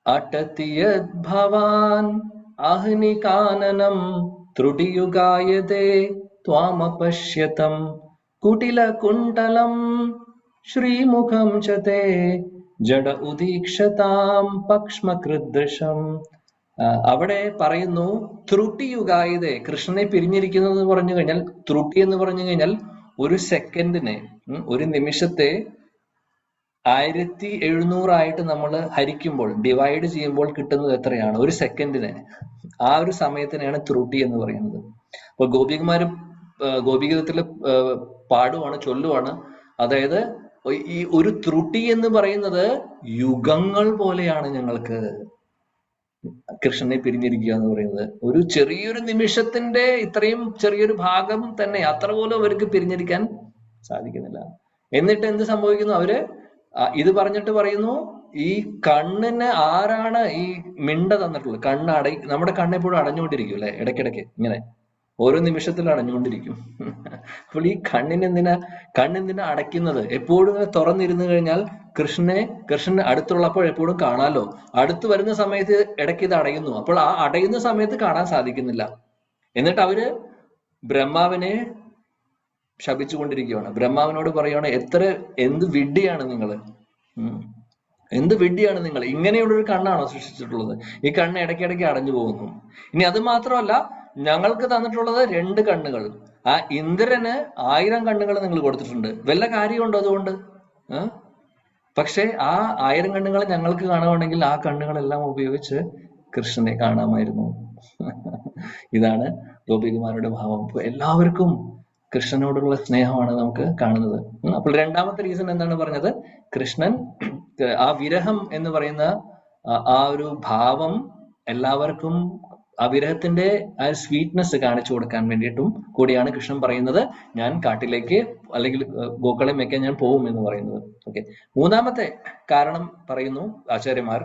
അടതിയത് ഭവാൻ ആഹ്നികാനനം ത്രുടിയുഗായതേ ത്വാമപശ്യതം കുടിലകുണ്ടലം ശ്രീമുഖം ചതേ ജഡ ഉദീക്ഷതാം പക്ഷ്മകൃദൃശം. അവിടെ പറയുന്നു ത്രുട്ടിയുഗായതേ, കൃഷ്ണനെ പിരിഞ്ഞിരിക്കുന്നു എന്ന് പറഞ്ഞു കഴിഞ്ഞാൽ, ത്രുട്ടി എന്ന് പറഞ്ഞു കഴിഞ്ഞാൽ ഒരു സെക്കൻഡിനെ, ഒരു നിമിഷത്തെ 1700 നമ്മൾ ഹരിക്കുമ്പോൾ, ഡിവൈഡ് ചെയ്യുമ്പോൾ കിട്ടുന്നത് എത്രയാണ്? ഒരു സെക്കൻഡിനെ. ആ ഒരു സമയത്തിനെയാണ് ത്രുട്ടി എന്ന് പറയുന്നത്. അപ്പൊ ഗോപീഗീതത്തില് പാടുവാണ്, ചൊല്ലുവാണ്. അതായത് ഈ ഒരു ത്രുട്ടി എന്ന് പറയുന്നത് യുഗങ്ങൾ പോലെയാണ് ഞങ്ങൾക്ക് കൃഷ്ണനെ പിരിഞ്ഞിരിക്കുക എന്ന് പറയുന്നത്. ഒരു ചെറിയൊരു നിമിഷത്തിന്റെ ഇത്രയും ചെറിയൊരു ഭാഗം തന്നെ അത്ര പോലും അവർക്ക് പിരിഞ്ഞിരിക്കാൻ സാധിക്കുന്നില്ല. എന്നിട്ട് എന്ത് സംഭവിക്കുന്നു? അവര് ഇത് പറഞ്ഞിട്ട് പറയുന്നു, ഈ കണ്ണിന് ആരാണ് ഈ മിണ്ട തന്നിട്ടുള്ളത്? നമ്മുടെ കണ്ണെപ്പോഴും അടഞ്ഞുകൊണ്ടിരിക്കും അല്ലെ, ഇടയ്ക്കിടയ്ക്ക് ഇങ്ങനെ ഓരോ നിമിഷത്തിൽ അടഞ്ഞുകൊണ്ടിരിക്കും. അപ്പോൾ ഈ കണ്ണെന്തിനാ അടയ്ക്കുന്നത്? എപ്പോഴും ഇങ്ങനെ തുറന്നിരുന്നു കഴിഞ്ഞാൽ കൃഷ്ണൻ അടുത്തുള്ളപ്പോൾ എപ്പോഴും കാണാലോ. അടുത്ത് വരുന്ന സമയത്ത് ഇടയ്ക്ക് ഇത് അടയുന്നു. അപ്പോൾ ആ അടയുന്ന സമയത്ത് കാണാൻ സാധിക്കുന്നില്ല. എന്നിട്ട് അവര് ബ്രഹ്മാവിനെ ശപിച്ചുകൊണ്ടിരിക്കുകയാണ്. ബ്രഹ്മാവിനോട് പറയുകയാണ്, എന്ത് വിഡ്ഢിയാണ് നിങ്ങള്, എന്ത് വിഡ്ഢിയാണ് നിങ്ങൾ, ഇങ്ങനെയുള്ളൊരു കണ്ണാണോ സൃഷ്ടിച്ചിട്ടുള്ളത്? ഈ കണ്ണ് ഇടയ്ക്കിടയ്ക്ക് അടഞ്ഞു പോകുന്നു. ഇനി അത് മാത്രമല്ല, ഞങ്ങൾക്ക് തന്നിട്ടുള്ളത് 2 കണ്ണുകൾ. ആ ഇന്ദ്രന് 1000 കണ്ണുകൾ നിങ്ങൾ കൊടുത്തിട്ടുണ്ട്. വല്ല കാര്യമുണ്ടോ അതുകൊണ്ട്? പക്ഷെ ആ 1000 കണ്ണുകൾ ഞങ്ങൾക്ക് കാണുവാണെങ്കിൽ ആ കണ്ണുകളെല്ലാം ഉപയോഗിച്ച് കൃഷ്ണനെ കാണാമായിരുന്നു. ഇതാണ് ഗോപികുമാരുടെ ഭാവം. എല്ലാവർക്കും കൃഷ്ണനോടുള്ള സ്നേഹമാണ് നമുക്ക് കാണുന്നത്. അപ്പോൾ രണ്ടാമത്തെ റീസൺ എന്താണ് പറഞ്ഞത്? കൃഷ്ണൻ ആ വിരഹം എന്ന് പറയുന്ന ആ ഒരു ഭാവം എല്ലാവർക്കും, ആ വിരഹത്തിന്റെ ആ സ്വീറ്റ്നെസ് കാണിച്ചു കൊടുക്കാൻ വേണ്ടിയിട്ടും കൂടിയാണ് കൃഷ്ണൻ പറയുന്നത്, ഞാൻ കാട്ടിലേക്ക് അല്ലെങ്കിൽ ഗോക്കളെ മേയ്ക്കാൻ ഞാൻ പോവും എന്ന് പറയുന്നത്. ഓക്കെ, മൂന്നാമത്തെ കാരണം പറയുന്നു ആചാര്യന്മാർ,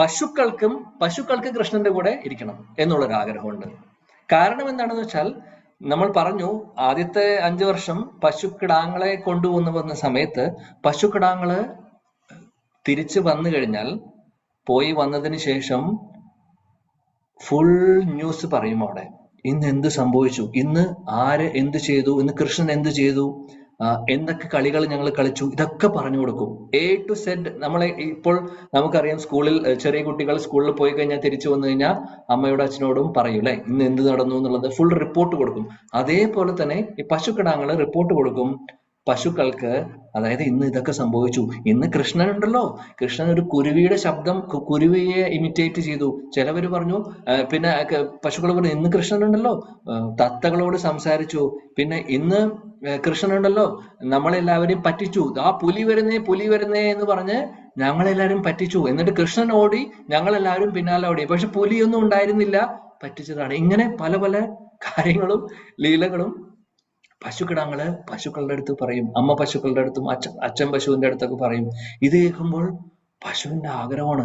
പശുക്കൾക്ക് കൃഷ്ണന്റെ കൂടെ ഇരിക്കണം എന്നുള്ളൊരു ആഗ്രഹമുണ്ട്. കാരണം എന്താണെന്ന് വെച്ചാൽ, നമ്മൾ പറഞ്ഞു ആദ്യത്തെ 5 വർഷം പശുക്കിടാങ്ങളെ കൊണ്ടുവന്ന സമയത്ത് പശുക്കിടാങ്ങള് തിരിച്ചു വന്നു കഴിഞ്ഞാൽ, പോയി വന്നതിന് ശേഷം ഫുൾ ന്യൂസ് പറയും അവിടെ. ഇന്ന് എന്ത് സംഭവിച്ചു, ഇന്ന് ആര് എന്ത് ചെയ്തു, ഇന്ന് കൃഷ്ണൻ എന്ത് ചെയ്തു, എന്തൊക്കെ കളികൾ ഞങ്ങൾ കളിച്ചു, ഇതൊക്കെ പറഞ്ഞു കൊടുക്കും. A to Z. നമ്മളെ ഇപ്പോൾ നമുക്കറിയാം, സ്കൂളിൽ ചെറിയ കുട്ടികൾ സ്കൂളിൽ പോയി കഴിഞ്ഞാൽ തിരിച്ചു വന്നു കഴിഞ്ഞാൽ അമ്മയോടും അച്ഛനോടും പറയും അല്ലെ, ഇന്ന് എന്ത് നടന്നു എന്നുള്ളത് ഫുൾ റിപ്പോർട്ട് കൊടുക്കും. അതേപോലെ തന്നെ ഈ പശുക്കിടാങ്ങള് റിപ്പോർട്ട് കൊടുക്കും പശുക്കൾക്ക്. അതായത് ഇന്ന് ഇതൊക്കെ സംഭവിച്ചു, ഇന്ന് കൃഷ്ണൻ ഉണ്ടല്ലോ, കൃഷ്ണൻ ഒരു കുരുവിയുടെ ശബ്ദം, കുരുവിയെ ഇമിറ്റേറ്റ് ചെയ്തു. ചിലവര് പറഞ്ഞു, പിന്നെ പശുക്കൾ പറഞ്ഞു, ഇന്ന് കൃഷ്ണൻ ഉണ്ടല്ലോ, തത്തകളോട് സംസാരിച്ചു. പിന്നെ ഇന്ന് കൃഷ്ണൻ ഉണ്ടല്ലോ, നമ്മളെല്ലാവരെയും പറ്റിച്ചു. ആ പുലി വരുന്നേ എന്ന് പറഞ്ഞ് ഞങ്ങളെല്ലാരും പറ്റിച്ചു. എന്നിട്ട് കൃഷ്ണൻ ഓടി, ഞങ്ങളെല്ലാവരും പിന്നാലെ ഓടി. പക്ഷെ പുലിയൊന്നും ഉണ്ടായിരുന്നില്ല, പറ്റിച്ചതാണ്. ഇങ്ങനെ പല പല കാര്യങ്ങളും ലീലകളും പശുക്കിടാങ്ങള് പശുക്കളുടെ അടുത്ത് പറയും. അമ്മ പശുക്കളുടെ അടുത്തും അച്ഛൻ പശുവിന്റെ അടുത്തൊക്കെ പറയും. ഇത് കേൾക്കുമ്പോൾ പശുവിന്റെ ആഗ്രഹമാണ്,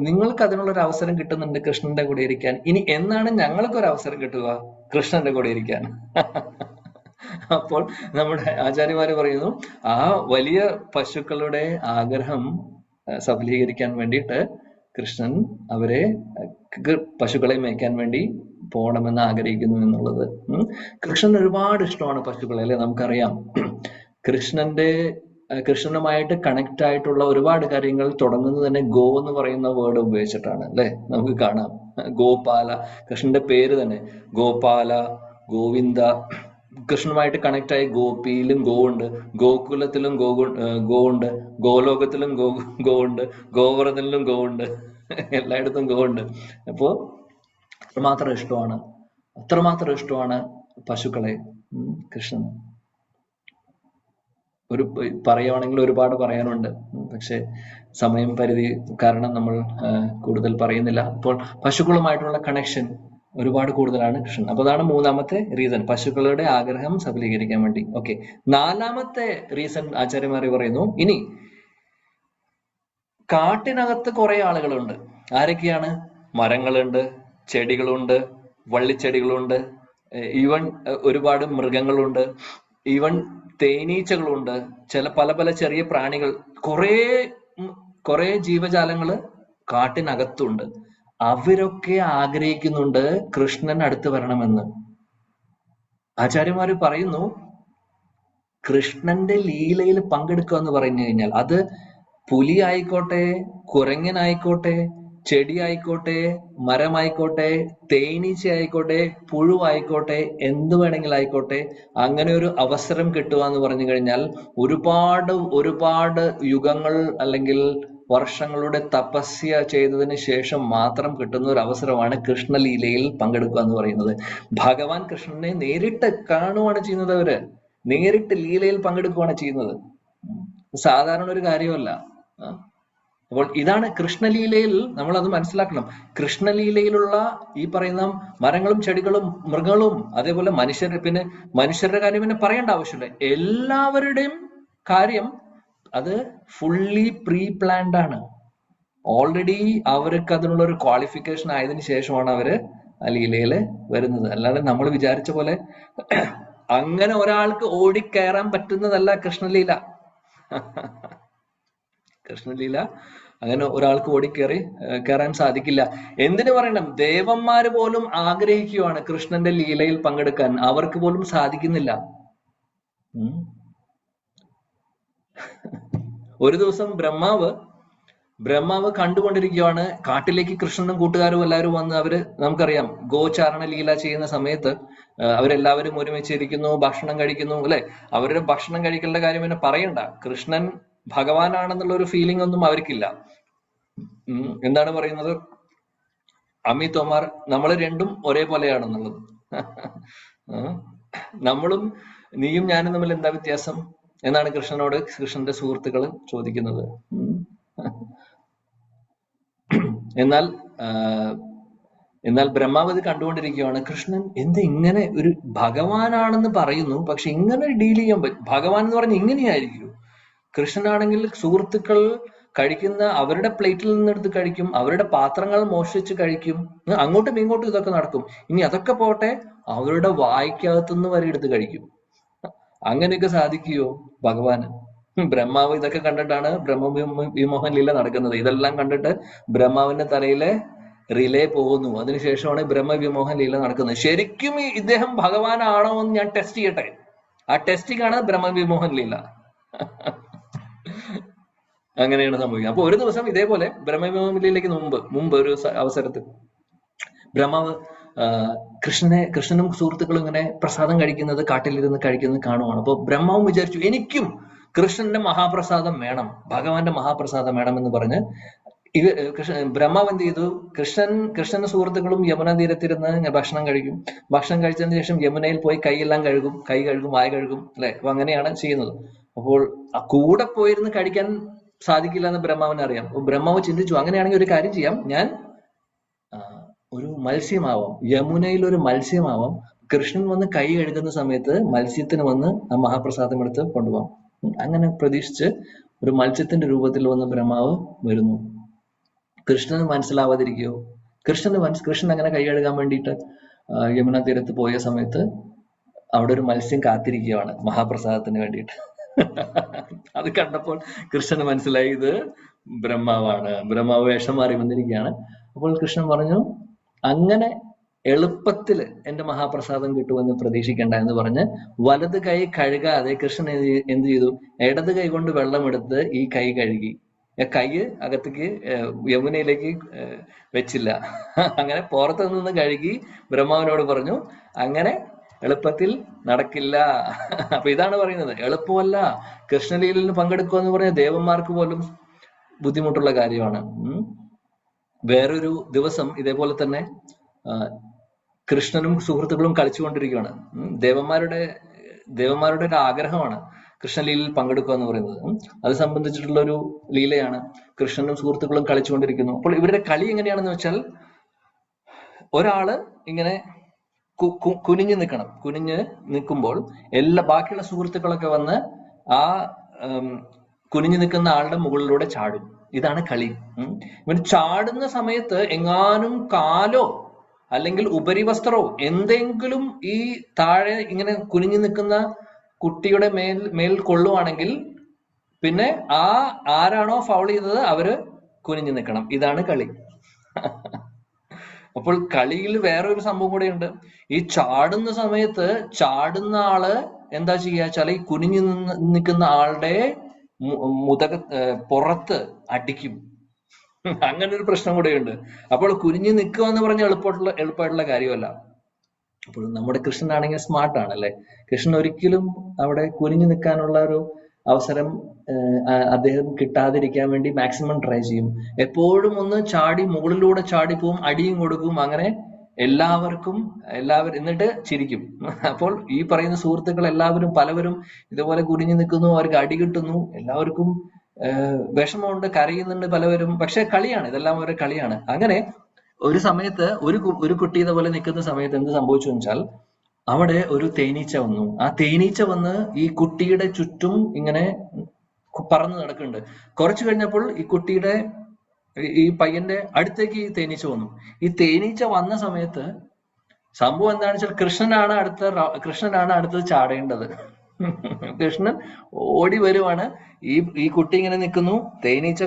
നിങ്ങൾക്ക് അതിനുള്ളൊരു അവസരം കിട്ടുന്നുണ്ട് കൃഷ്ണന്റെ കൂടെ ഇരിക്കാൻ. ഇനി എന്നാണ് ഞങ്ങൾക്കൊരു അവസരം കിട്ടുക കൃഷ്ണന്റെ കൂടെ ഇരിക്കാൻ? അപ്പോൾ നമ്മുടെ ആചാര്യന്മാര് പറയുന്നു, ആ വലിയ പശുക്കളുടെ ആഗ്രഹം സഫലീകരിക്കാൻ വേണ്ടിയിട്ട് കൃഷ്ണൻ അവരെ പശുക്കളെ മേയ്ക്കാൻ വേണ്ടി പോകണമെന്ന് ആഗ്രഹിക്കുന്നു എന്നുള്ളത്. കൃഷ്ണൻ ഒരുപാട് ഇഷ്ടമാണ് പശുക്കളെ അല്ലെ. നമുക്കറിയാം, കൃഷ്ണനുമായിട്ട് കണക്ട് ആയിട്ടുള്ള ഒരുപാട് കാര്യങ്ങൾ തുടങ്ങുന്നത് തന്നെ ഗോ എന്ന് പറയുന്ന വേർഡ് ഉപയോഗിച്ചിട്ടാണ് അല്ലെ. നമുക്ക് കാണാം, ഗോപാല, കൃഷ്ണന്റെ പേര് തന്നെ ഗോപാല, ഗോവിന്ദ, കൃഷ്ണനുമായിട്ട് കണക്ട് ആയി ഗോപിയിലും ഗോ ഉണ്ട്, ഗോകുലത്തിലും ഗോ ഉണ്ട്, ഗോലോകത്തിലും ഗോ ഉണ്ട്, ഗോവർദ്ധനിലും ഗോ ഉണ്ട്, എല്ലായിടത്തും ഗോ ഉണ്ട്. അപ്പോ അത്രമാത്രം ഇഷ്ടമാണ് പശുക്കളെ കൃഷ്ണൻ. പറയുവാണെങ്കിൽ ഒരുപാട് പറയാനുണ്ട്, പക്ഷെ സമയം പരിധി കാരണം നമ്മൾ കൂടുതൽ പറയുന്നില്ല. അപ്പോൾ പശുക്കളുമായിട്ടുള്ള കണക്ഷൻ ഒരുപാട് കൂടുതലാണ് കൃഷ്ണൻ. അപ്പൊ അതാണ് മൂന്നാമത്തെ റീസൺ, പശുക്കളുടെ ആഗ്രഹം സഫലീകരിക്കാൻ വേണ്ടി. ഓക്കെ, നാലാമത്തെ റീസൺ ആചാര്യന്മാർ പറയുന്നു, ഇനി കാട്ടിനകത്ത് കുറെ ആളുകളുണ്ട്. ആരൊക്കെയാണ്? മരങ്ങളുണ്ട്, ചെടികളുണ്ട്, വള്ളിച്ചെടികളുണ്ട്, ഈവൻ ഒരുപാട് മൃഗങ്ങളുണ്ട്, ഈവൻ തേനീച്ചകളുണ്ട്, പല പല ചെറിയ പ്രാണികൾ, കുറെ ജീവജാലങ്ങള് കാട്ടിനകത്തുണ്ട്. അവരൊക്കെ ആഗ്രഹിക്കുന്നുണ്ട് കൃഷ്ണൻ അടുത്ത് വരണമെന്ന്. ആചാര്യന്മാര് പറയുന്നു, കൃഷ്ണന്റെ ലീലയിൽ പങ്കെടുക്കുക എന്ന് പറഞ്ഞു കഴിഞ്ഞാൽ അത് പുലി ആയിക്കോട്ടെ, കുരങ്ങനായിക്കോട്ടെ, ചെടി ആയിക്കോട്ടെ, മരമായിക്കോട്ടെ, തേനീച്ച ആയിക്കോട്ടെ, പുഴുവായിക്കോട്ടെ, എന്ത് വേണമെങ്കിലും ആയിക്കോട്ടെ, അങ്ങനെ ഒരു അവസരം കിട്ടുക എന്ന് പറഞ്ഞു കഴിഞ്ഞാൽ ഒരുപാട് യുഗങ്ങൾ അല്ലെങ്കിൽ വർഷങ്ങളുടെ തപസ്യ ചെയ്തതിന് ശേഷം മാത്രം കിട്ടുന്ന ഒരു അവസരമാണ് കൃഷ്ണലീലയിൽ പങ്കെടുക്കുക എന്ന് പറയുന്നത്. ഭഗവാൻ കൃഷ്ണനെ നേരിട്ട് കാണുകയാണ് ചെയ്യുന്നത്, അവര് നേരിട്ട് ലീലയിൽ പങ്കെടുക്കുകയാണ് ചെയ്യുന്നത്. സാധാരണ ഒരു കാര്യമല്ല. അപ്പോൾ ഇതാണ് കൃഷ്ണലീലയിൽ, നമ്മൾ അത് മനസ്സിലാക്കണം. കൃഷ്ണലീലയിലുള്ള ഈ പറയുന്ന മരങ്ങളും ചെടികളും മൃഗങ്ങളും അതേപോലെ പിന്നെ മനുഷ്യരുടെ കാര്യം പിന്നെ പറയേണ്ട ആവശ്യമില്ല. എല്ലാവരുടെയും കാര്യം അത് ഫുള്ളി പ്രീ പ്ലാൻഡ് ആണ്. ഓൾറെഡി അവർക്ക് അതിനുള്ള ഒരു ക്വാളിഫിക്കേഷൻ ആയതിനു ശേഷമാണ് അവര് ആ ലീലയില് വരുന്നത്. അല്ലാതെ നമ്മൾ വിചാരിച്ച പോലെ അങ്ങനെ ഒരാൾക്ക് ഓടിക്കയറാൻ പറ്റുന്നതല്ല കൃഷ്ണലീല. കൃഷ്ണലീല അങ്ങനെ ഒരാൾക്ക് കയറാൻ സാധിക്കില്ല. എന്തിനു പറയണം, ദേവന്മാര് പോലും ആഗ്രഹിക്കുകയാണ് കൃഷ്ണന്റെ ലീലയിൽ പങ്കെടുക്കാൻ, അവർക്ക് പോലും സാധിക്കുന്നില്ല. ഒരു ദിവസം ബ്രഹ്മാവ് കണ്ടുകൊണ്ടിരിക്കുകയാണ്. കാട്ടിലേക്ക് കൃഷ്ണനും കൂട്ടുകാരും എല്ലാവരും വന്ന്, നമുക്കറിയാം ഗോചാരണ ലീല ചെയ്യുന്ന സമയത്ത് അവരെല്ലാവരും ഒരുമിച്ചിരിക്കുന്നു, ഭക്ഷണം കഴിക്കുന്നു, അല്ലെ? അവരുടെ ഭക്ഷണം കഴിക്കേണ്ട കാര്യം പിന്നെ പറയണ്ട. കൃഷ്ണൻ ഭഗവാനാണെന്നുള്ള ഒരു ഫീലിംഗ് ഒന്നും അവർക്കില്ല. എന്താണ് പറയുന്നത്? അമ്മി തോമാർ, നമ്മൾ രണ്ടും ഒരേപോലെയാണെന്നുള്ളത്. നമ്മളും നീയും ഞാനും തമ്മിൽ എന്താ വ്യത്യാസം എന്നാണ് കൃഷ്ണന്റെ സുഹൃത്തുക്കൾ ചോദിക്കുന്നത്. എന്നാൽ ബ്രഹ്മാവ് ഇത് കണ്ടുകൊണ്ടിരിക്കുകയാണ്. കൃഷ്ണൻ ഇങ്ങനെ ഒരു ഭഗവാനാണെന്ന് പറയുന്നു, പക്ഷെ ഇങ്ങനെ ഡീൽ ചെയ്യാൻ പറ്റും? ഭഗവാൻ എന്ന് പറഞ്ഞാൽ ഇങ്ങനെയായിരിക്കും. കൃഷ്ണനാണെങ്കിൽ സുഹൃത്തുക്കൾ കഴിക്കുന്ന അവരുടെ പ്ലേറ്റിൽ നിന്നെടുത്ത് കഴിക്കും, അവരുടെ പാത്രങ്ങൾ മോഷ്ടിച്ച് കഴിക്കും, അങ്ങോട്ടും ഇങ്ങോട്ടും ഇതൊക്കെ നടക്കും. ഇനി അതൊക്കെ പോട്ടെ, അവരുടെ വായ്ക്കകത്തുനിന്ന് വരെ എടുത്ത് കഴിക്കും. അങ്ങനെയൊക്കെ സാധിക്കുമോ ഭഗവാന്? ബ്രഹ്മാവ് ഇതൊക്കെ കണ്ടിട്ടാണ് ബ്രഹ്മവിമോഹൻ ലീല നടക്കുന്നത്. ഇതെല്ലാം കണ്ടിട്ട് ബ്രഹ്മാവിന്റെ തലയിലെ റിലേ പോകുന്നു. അതിനുശേഷമാണ് ബ്രഹ്മവിമോഹൻ ലീല നടക്കുന്നത്. ശരിക്കും ഇദ്ദേഹം ഭഗവാനാണോ എന്ന് ഞാൻ ടെസ്റ്റ് ചെയ്യട്ടെ. ആ ടെസ്റ്റിംഗ് ആണ് ബ്രഹ്മവിമോഹൻ ലീല. അങ്ങനെയാണ് സംഭവിക്കുന്നത്. അപ്പൊ ഒരു ദിവസം ഇതേപോലെ ബ്രഹ്മവിമോഹൻ ലീലയ്ക്ക് മുമ്പ് ഒരു അവസരത്തിൽ ബ്രഹ്മാവ് കൃഷ്ണനും സുഹൃത്തുക്കളും ഇങ്ങനെ പ്രസാദം കഴിക്കുന്നത്, കാട്ടിലിരുന്ന് കഴിക്കുന്നത് കാണുവാണ്. അപ്പൊ ബ്രഹ്മാവും വിചാരിച്ചു, എനിക്കും കൃഷ്ണന്റെ മഹാപ്രസാദം വേണം, ഭഗവാന്റെ മഹാപ്രസാദം വേണം എന്ന് പറഞ്ഞ് ബ്രഹ്മാവ് എന്ത് ചെയ്തു? കൃഷ്ണന്റെ സുഹൃത്തുക്കളും യമുന തീരത്തിരുന്ന് ഭക്ഷണം കഴിക്കും. ഭക്ഷണം കഴിച്ചതിന് ശേഷം യമുനയിൽ പോയി കൈയെല്ലാം കഴുകും, വായ കഴുകും, അല്ലെ? അപ്പൊ അങ്ങനെയാണ് ചെയ്യുന്നത്. അപ്പോൾ കൂടെ പോയിരുന്ന് കഴിക്കാൻ സാധിക്കില്ല എന്ന് ബ്രഹ്മാവിന് അറിയാം. അപ്പൊ ബ്രഹ്മാവ് ചിന്തിച്ചു, അങ്ങനെയാണെങ്കിൽ ഒരു കാര്യം ചെയ്യാം, ഞാൻ ഒരു മത്സ്യമാവാം, യമുനയിൽ ഒരു മത്സ്യമാവാം. കൃഷ്ണൻ വന്ന് കൈ കഴുകുന്ന സമയത്ത് മത്സ്യത്തിന് വന്ന് ആ മഹാപ്രസാദം എടുത്ത് കൊണ്ടുപോകാം. അങ്ങനെ പ്രതീക്ഷിച്ച് ഒരു മത്സ്യത്തിന്റെ രൂപത്തിൽ വന്ന് ബ്രഹ്മാവ് വരുന്നു. കൃഷ്ണന് മനസ്സിലാവാതിരിക്കുകയോ? കൃഷ്ണൻ അങ്ങനെ കൈ കഴുകാൻ വേണ്ടിയിട്ട് യമുന തീരത്ത് പോയ സമയത്ത് അവിടെ ഒരു മത്സ്യം കാത്തിരിക്കുകയാണ് മഹാപ്രസാദത്തിന് വേണ്ടിയിട്ട്. അത് കണ്ടപ്പോൾ കൃഷ്ണന് മനസ്സിലായി ഇത് ബ്രഹ്മാവാണ്. ബ്രഹ്മാവ് വേഷം മാറി വന്നിരിക്കുകയാണ്. അപ്പോൾ കൃഷ്ണൻ പറഞ്ഞു, അങ്ങനെ എളുപ്പത്തിൽ എന്റെ മഹാപ്രസാദം കിട്ടുമെന്ന് പ്രതീക്ഷിക്കേണ്ട എന്ന് പറഞ്ഞ് വലത് കൈ കഴുകാതെ കൃഷ്ണൻ എന്ത് ചെയ്തു? ഇടത് കൈ കൊണ്ട് വെള്ളമെടുത്ത് ഈ കൈ കഴുകി. കൈ അകത്തേക്ക് യമുനയിലേക്ക് വെച്ചില്ല. അങ്ങനെ പുറത്ത് നിന്ന് കഴുകി ബ്രഹ്മാവിനോട് പറഞ്ഞു, അങ്ങനെ എളുപ്പത്തിൽ നടക്കില്ല. അപ്പൊ ഇതാണ് പറയുന്നത്, എളുപ്പമല്ല. കൃഷ്ണലീലയിൽ പങ്കെടുക്കുക എന്ന് പറഞ്ഞാൽ ദേവന്മാർക്ക് പോലും ബുദ്ധിമുട്ടുള്ള കാര്യമാണ്. വേറൊരു ദിവസം ഇതേപോലെ തന്നെ കൃഷ്ണനും സുഹൃത്തുക്കളും കളിച്ചുകൊണ്ടിരിക്കുകയാണ്. ദേവന്മാരുടെ ഒരു ആഗ്രഹമാണ് കൃഷ്ണലീലയിൽ പങ്കെടുക്കുക എന്ന് പറയുന്നത്. അത് സംബന്ധിച്ചിട്ടുള്ള ഒരു ലീലയാണ്. കൃഷ്ണനും സുഹൃത്തുക്കളും കളിച്ചുകൊണ്ടിരിക്കുന്നു. അപ്പോൾ ഇവരുടെ കളി എങ്ങനെയാണെന്ന് വെച്ചാൽ, ഒരാള് ഇങ്ങനെ കുനിഞ്ഞു നിൽക്കണം. കുനിഞ്ഞ് നിൽക്കുമ്പോൾ ബാക്കിയുള്ള സുഹൃത്തുക്കളൊക്കെ വന്ന് ആ കുനിഞ്ഞു നിൽക്കുന്ന ആളുടെ മുകളിലൂടെ ചാടും. ഇതാണ് കളി. ഇവൻ ചാടുന്ന സമയത്ത് എങ്ങാനും കാലോ അല്ലെങ്കിൽ ഉപരിവസ്ത്രോ എന്തെങ്കിലും ഈ താഴെ ഇങ്ങനെ കുനിഞ്ഞു നിൽക്കുന്ന കുട്ടിയുടെ മേൽ കൊള്ളുവാണെങ്കിൽ പിന്നെ ആരാണോ ഫൗൾ ചെയ്തത് അവര് കുനിഞ്ഞു നിൽക്കണം. ഇതാണ് കളി. അപ്പോൾ കളിയിൽ വേറൊരു സംഭവം കൂടെയുണ്ട്. ഈ ചാടുന്ന സമയത്ത് ചാടുന്ന ആള് എന്താ ചെയ്യുക വെച്ചാൽ, ഈ കുനിഞ്ഞു നിൽക്കുന്ന ആളുടെ പുറത്ത് അടിക്കും. അങ്ങനെ ഒരു പ്രശ്നം കൂടെയുണ്ട്. അപ്പോൾ കുനിഞ്ഞു നിൽക്കുക എന്ന് പറഞ്ഞാൽ എളുപ്പമായിട്ടുള്ള കാര്യമല്ല. അപ്പോൾ നമ്മുടെ കൃഷ്ണനാണെങ്കിൽ സ്മാർട്ടാണ് അല്ലെ. കൃഷ്ണൻ ഒരിക്കലും അവിടെ കുനിഞ്ഞു നിൽക്കാനുള്ള ഒരു അവസരം അദ്ദേഹം കിട്ടാതിരിക്കാൻ വേണ്ടി മാക്സിമം ട്രൈ ചെയ്യും. എപ്പോഴും ഒന്ന് ചാടി മുകളിലൂടെ ചാടിപ്പോവും, അടിയും കൊടുക്കും. അങ്ങനെ എല്ലാവരും എന്നിട്ട് ചിരിക്കും. അപ്പോൾ ഈ പറയുന്ന സുഹൃത്തുക്കൾ പലവരും ഇതുപോലെ കുനിഞ്ഞു നിൽക്കുന്നു, അവർക്ക് അടി കിട്ടുന്നു, എല്ലാവർക്കും വിഷമമുണ്ട്, കരയുന്നുണ്ട് പലവരും. പക്ഷെ കളിയാണ്, ഇതെല്ലാം ഒരു കളിയാണ്. അങ്ങനെ ഒരു സമയത്ത് ഒരു കുട്ടി ഇതുപോലെ നിൽക്കുന്ന സമയത്ത് എന്ത് സംഭവിച്ചു വെച്ചാൽ, അവിടെ ഒരു തേനീച്ച വന്നു. ആ തേനീച്ച വന്ന് ഈ കുട്ടിയുടെ ചുറ്റും ഇങ്ങനെ പറന്ന് നടക്കുന്നുണ്ട്. കുറച്ചു കഴിഞ്ഞപ്പോൾ ഈ പയ്യന്റെ അടുത്തേക്ക് ഈ തേനീച്ച വന്നു. ഈ തേനീച്ച വന്ന സമയത്ത് സംഭവം എന്താണെന്ന് വെച്ചാൽ, കൃഷ്ണനാണ് അടുത്തത് ചാടേണ്ടത്. കൃഷ്ണൻ ഓടി വരുവാണ്. ഈ കുട്ടി ഇങ്ങനെ നിൽക്കുന്നു, തേനീച്ച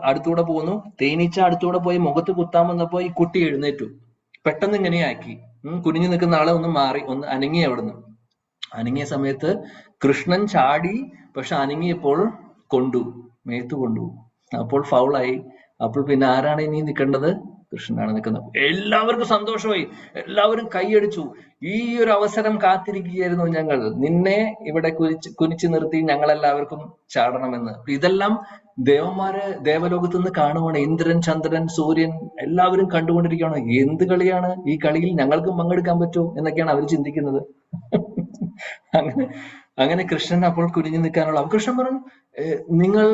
അടുത്തൂടെ പോകുന്നു. തേനീച്ച അടുത്തൂടെ പോയി മുഖത്ത് കുത്താൻ വന്നപ്പോ ഈ കുട്ടി എഴുന്നേറ്റു. പെട്ടെന്ന് ഇങ്ങനെയാക്കി. കുനിഞ്ഞു നിൽക്കുന്ന ആളെ ഒന്ന് മാറി, ഒന്ന് അനങ്ങി. അവിടുന്ന് അനങ്ങിയ സമയത്ത് കൃഷ്ണൻ ചാടി, പക്ഷെ അനങ്ങിയപ്പോൾ മേത്തു കൊണ്ടു. അപ്പോൾ ഫൗളായി. അപ്പോൾ പിന്നെ ആരാണ് ഇനി നിൽക്കേണ്ടത്? കൃഷ്ണനാണ് നിൽക്കുന്നത്. എല്ലാവർക്കും സന്തോഷമായി, എല്ലാവരും കൈയടിച്ചു. ഈ ഒരു അവസരം കാത്തിരിക്കുകയായിരുന്നു ഞങ്ങൾ. നിന്നെ ഇവിടെ കുനിച്ചു നിർത്തി ഞങ്ങളെല്ലാവർക്കും ചാടണമെന്ന്. ഇതെല്ലാം ദേവലോകത്ത് നിന്ന് കാണുവാണ്. ഇന്ദ്രൻ, ചന്ദ്രൻ, സൂര്യൻ എല്ലാവരും കണ്ടുകൊണ്ടിരിക്കുകയാണ്. എന്ത് കളിയാണ് ഈ കളിയിൽ? ഞങ്ങൾക്കും പങ്കെടുക്കാൻ പറ്റുമോ എന്നൊക്കെയാണ് അവർ ചിന്തിക്കുന്നത്. അങ്ങനെ കൃഷ്ണൻ അപ്പോൾ കുനിഞ്ഞു നിൽക്കാനുള്ള. കൃഷ്ണൻ പറഞ്ഞു, നിങ്ങൾ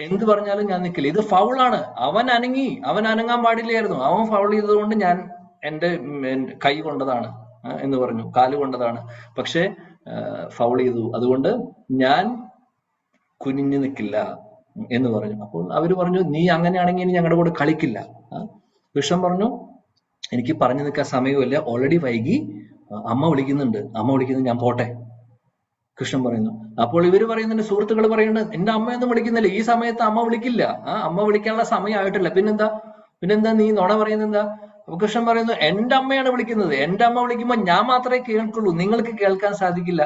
എന്ത് പറഞ്ഞാലും ഞാൻ നിൽക്കില്ല, ഇത് ഫൗളാണ്. അവൻ അനങ്ങാൻ പാടില്ലായിരുന്നു. അവൻ ഫൗൾ ചെയ്തതുകൊണ്ട് ഞാൻ എന്റെ കൈ കൊണ്ടതാണ് എന്ന് പറഞ്ഞു, കാല് കൊണ്ടതാണ്. പക്ഷെ ഫൗൾ ചെയ്തു, അതുകൊണ്ട് ഞാൻ കുനിഞ്ഞു നിൽക്കില്ല എന്ന് പറഞ്ഞു. അപ്പോൾ അവര് പറഞ്ഞു, നീ അങ്ങനെയാണെങ്കിൽ ഇനി ഞങ്ങളുടെ കൂടെ കളിക്കില്ല. കൃഷ്ണൻ പറഞ്ഞു, എനിക്ക് പറഞ്ഞു നിൽക്കാൻ സമയമില്ല, ഓൾറെഡി വൈകി, അമ്മ വിളിക്കുന്നുണ്ട്, ഞാൻ പോട്ടെ. കൃഷ്ണൻ പറയുന്നു. അപ്പോൾ ഇവര് പറയുന്നുണ്ട്, സുഹൃത്തുക്കൾ പറയുന്നുണ്ട്, എന്റെ അമ്മയൊന്നും വിളിക്കുന്നില്ല, ഈ സമയത്ത് അമ്മ വിളിക്കില്ല, അമ്മ വിളിക്കാനുള്ള സമയമായിട്ടില്ല, പിന്നെന്താ നീ നുണ പറയുന്നത് എന്താ? അപ്പൊ കൃഷ്ണൻ പറയുന്നു, എന്റെ അമ്മയാണ് വിളിക്കുന്നത്, എന്റെ അമ്മ വിളിക്കുമ്പോ ഞാൻ മാത്രമേ കേൾക്കുള്ളൂ, നിങ്ങൾക്ക് കേൾക്കാൻ സാധിക്കില്ല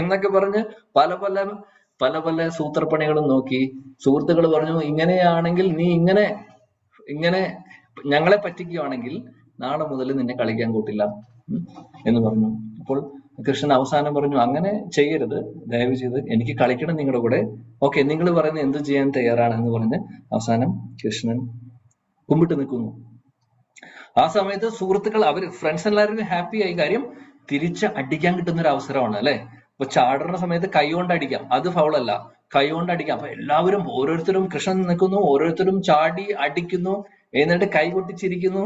എന്നൊക്കെ പറഞ്ഞ് പല പല സൂത്രപ്പണികളും നോക്കി. സുഹൃത്തുക്കൾ പറഞ്ഞു, ഇങ്ങനെയാണെങ്കിൽ നീ ഇങ്ങനെ ഞങ്ങളെ പറ്റിക്കുകയാണെങ്കിൽ നാളെ മുതൽ നിന്നെ കളിക്കാൻ കൂട്ടില്ല എന്ന് പറഞ്ഞു. അപ്പോൾ കൃഷ്ണൻ അവസാനം പറഞ്ഞു, അങ്ങനെ ചെയ്യരുത്, ദയവ് ചെയ്ത് എനിക്ക് കളിക്കണം നിങ്ങളുടെ കൂടെ. ഓക്കെ, നിങ്ങൾ പറയുന്നത് എന്ത് ചെയ്യാൻ തയ്യാറാണ് എന്ന് പറഞ്ഞ് അവസാനം കൃഷ്ണൻ കുമ്പിട്ട് നിൽക്കുന്നു. ആ സമയത്ത് സുഹൃത്തുക്കൾ, ഫ്രണ്ട്സ് എല്ലാവരും ഹാപ്പി ആയി. കാര്യം തിരിച്ച് അടിക്കാൻ കിട്ടുന്ന ഒരു അവസരമാണ് അല്ലെ. ഇപ്പൊ ചാടുന്ന സമയത്ത് കൈ കൊണ്ട് അടിക്കാം, അത് ഫൗളല്ല, കൈ കൊണ്ട് അടിക്കാം. അപ്പൊ എല്ലാവരും ഓരോരുത്തരും കൃഷ്ണൻ നിൽക്കുന്നു, ഓരോരുത്തരും ചാടി അടിക്കുന്നു, എന്നിട്ട് കൈ കൊട്ടിച്ചിരിക്കുന്നു.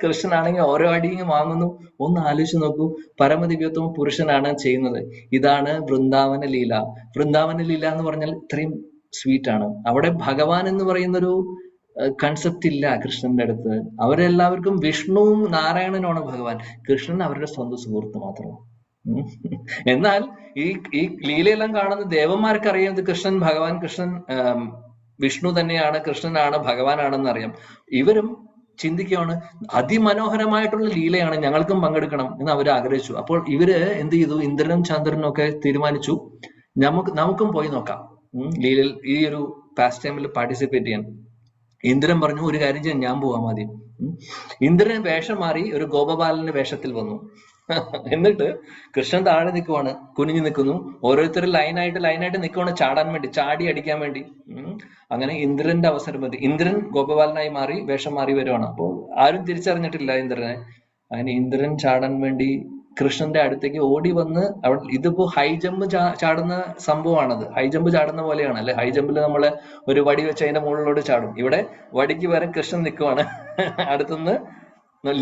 കൃഷ്ണനാണെങ്കിൽ ഓരോ അടിയും വാങ്ങുന്നു. ഒന്ന് ആലോചിച്ച് നോക്കൂ, പരമദിവ്യത്വം പുരുഷനാണ് ചെയ്യുന്നത്. ഇതാണ് വൃന്ദാവന ലീല. വൃന്ദാവന ലീല എന്ന് പറഞ്ഞാൽ ഇത്രയും സ്വീറ്റ് ആണ്. അവിടെ ഭഗവാൻ എന്ന് പറയുന്നൊരു കൺസെപ്റ്റ് ഇല്ല കൃഷ്ണന്റെ അടുത്ത്. അവരെല്ലാവർക്കും വിഷ്ണുവും നാരായണനുമാണ് ഭഗവാൻ. കൃഷ്ണൻ അവരുടെ സ്വന്തം സുഹൃത്ത് മാത്രം. എന്നാൽ ഈ ലീലയെല്ലാം കാണുന്ന ദേവന്മാർക്ക് അറിയാം കൃഷ്ണൻ വിഷ്ണു തന്നെയാണ്, കൃഷ്ണനാണ്, ഭഗവാനാണെന്ന് അറിയാം. ഇവരും ചിന്തിക്കുകയാണ്, അതിമനോഹരമായിട്ടുള്ള ലീലയാണ്, ഞങ്ങൾക്കും പങ്കെടുക്കണം എന്ന് അവർ ആഗ്രഹിച്ചു. അപ്പോൾ ഇവര് എന്ത് ചെയ്തു? ഇന്ദ്രനും ചന്ദ്രനും ഒക്കെ തീരുമാനിച്ചു, നമുക്കും പോയി നോക്കാം ലീലയിൽ, ഈ ഒരു പാസ്റ്റ് ടൈമിൽ പാർട്ടിസിപ്പേറ്റ് ചെയ്യാൻ. ഇന്ദ്രൻ പറഞ്ഞു, ഒരു കാര്യം ചെയ്യാൻ, ഞാൻ പോവാം ആദ്യം. ഇന്ദ്രൻ വേഷം മാറി ഒരു ഗോപബാലന്റെ വേഷത്തിൽ വന്നു. എന്നിട്ട് കൃഷ്ണൻ താഴെ നിൽക്കുവാണ്, കുനിഞ്ഞു നിൽക്കുന്നു. ഓരോരുത്തർ ലൈനായിട്ട് നിൽക്കുവാണ് ചാടാൻ വേണ്ടി, ചാടി അടിക്കാൻ വേണ്ടി. അങ്ങനെ ഇന്ദ്രന്റെ അവസരം മതി. ഇന്ദ്രൻ ഗോപബാലനായി മാറി, വേഷം മാറി വരുവാണ്. അപ്പോൾ ആരും തിരിച്ചറിഞ്ഞിട്ടില്ല ഇന്ദ്രനെ. അങ്ങനെ ഇന്ദ്രൻ ചാടാൻ വേണ്ടി കൃഷ്ണന്റെ അടുത്തേക്ക് ഓടി വന്ന് അവിടെ, ഇതിപ്പോ ഹൈ ജമ്പ് ചാടുന്ന സംഭവമാണത്. ഹൈ ജമ്പ് ചാടുന്ന പോലെയാണ് അല്ലെ. ഹൈ ജമ്പിൽ നമ്മള് ഒരു വടി വെച്ച് അതിന്റെ മുകളിലോട്ട് ചാടും. ഇവിടെ വടിക്ക് പകരം കൃഷ്ണൻ നിൽക്കുവാണ്. അടുത്തുനിന്ന്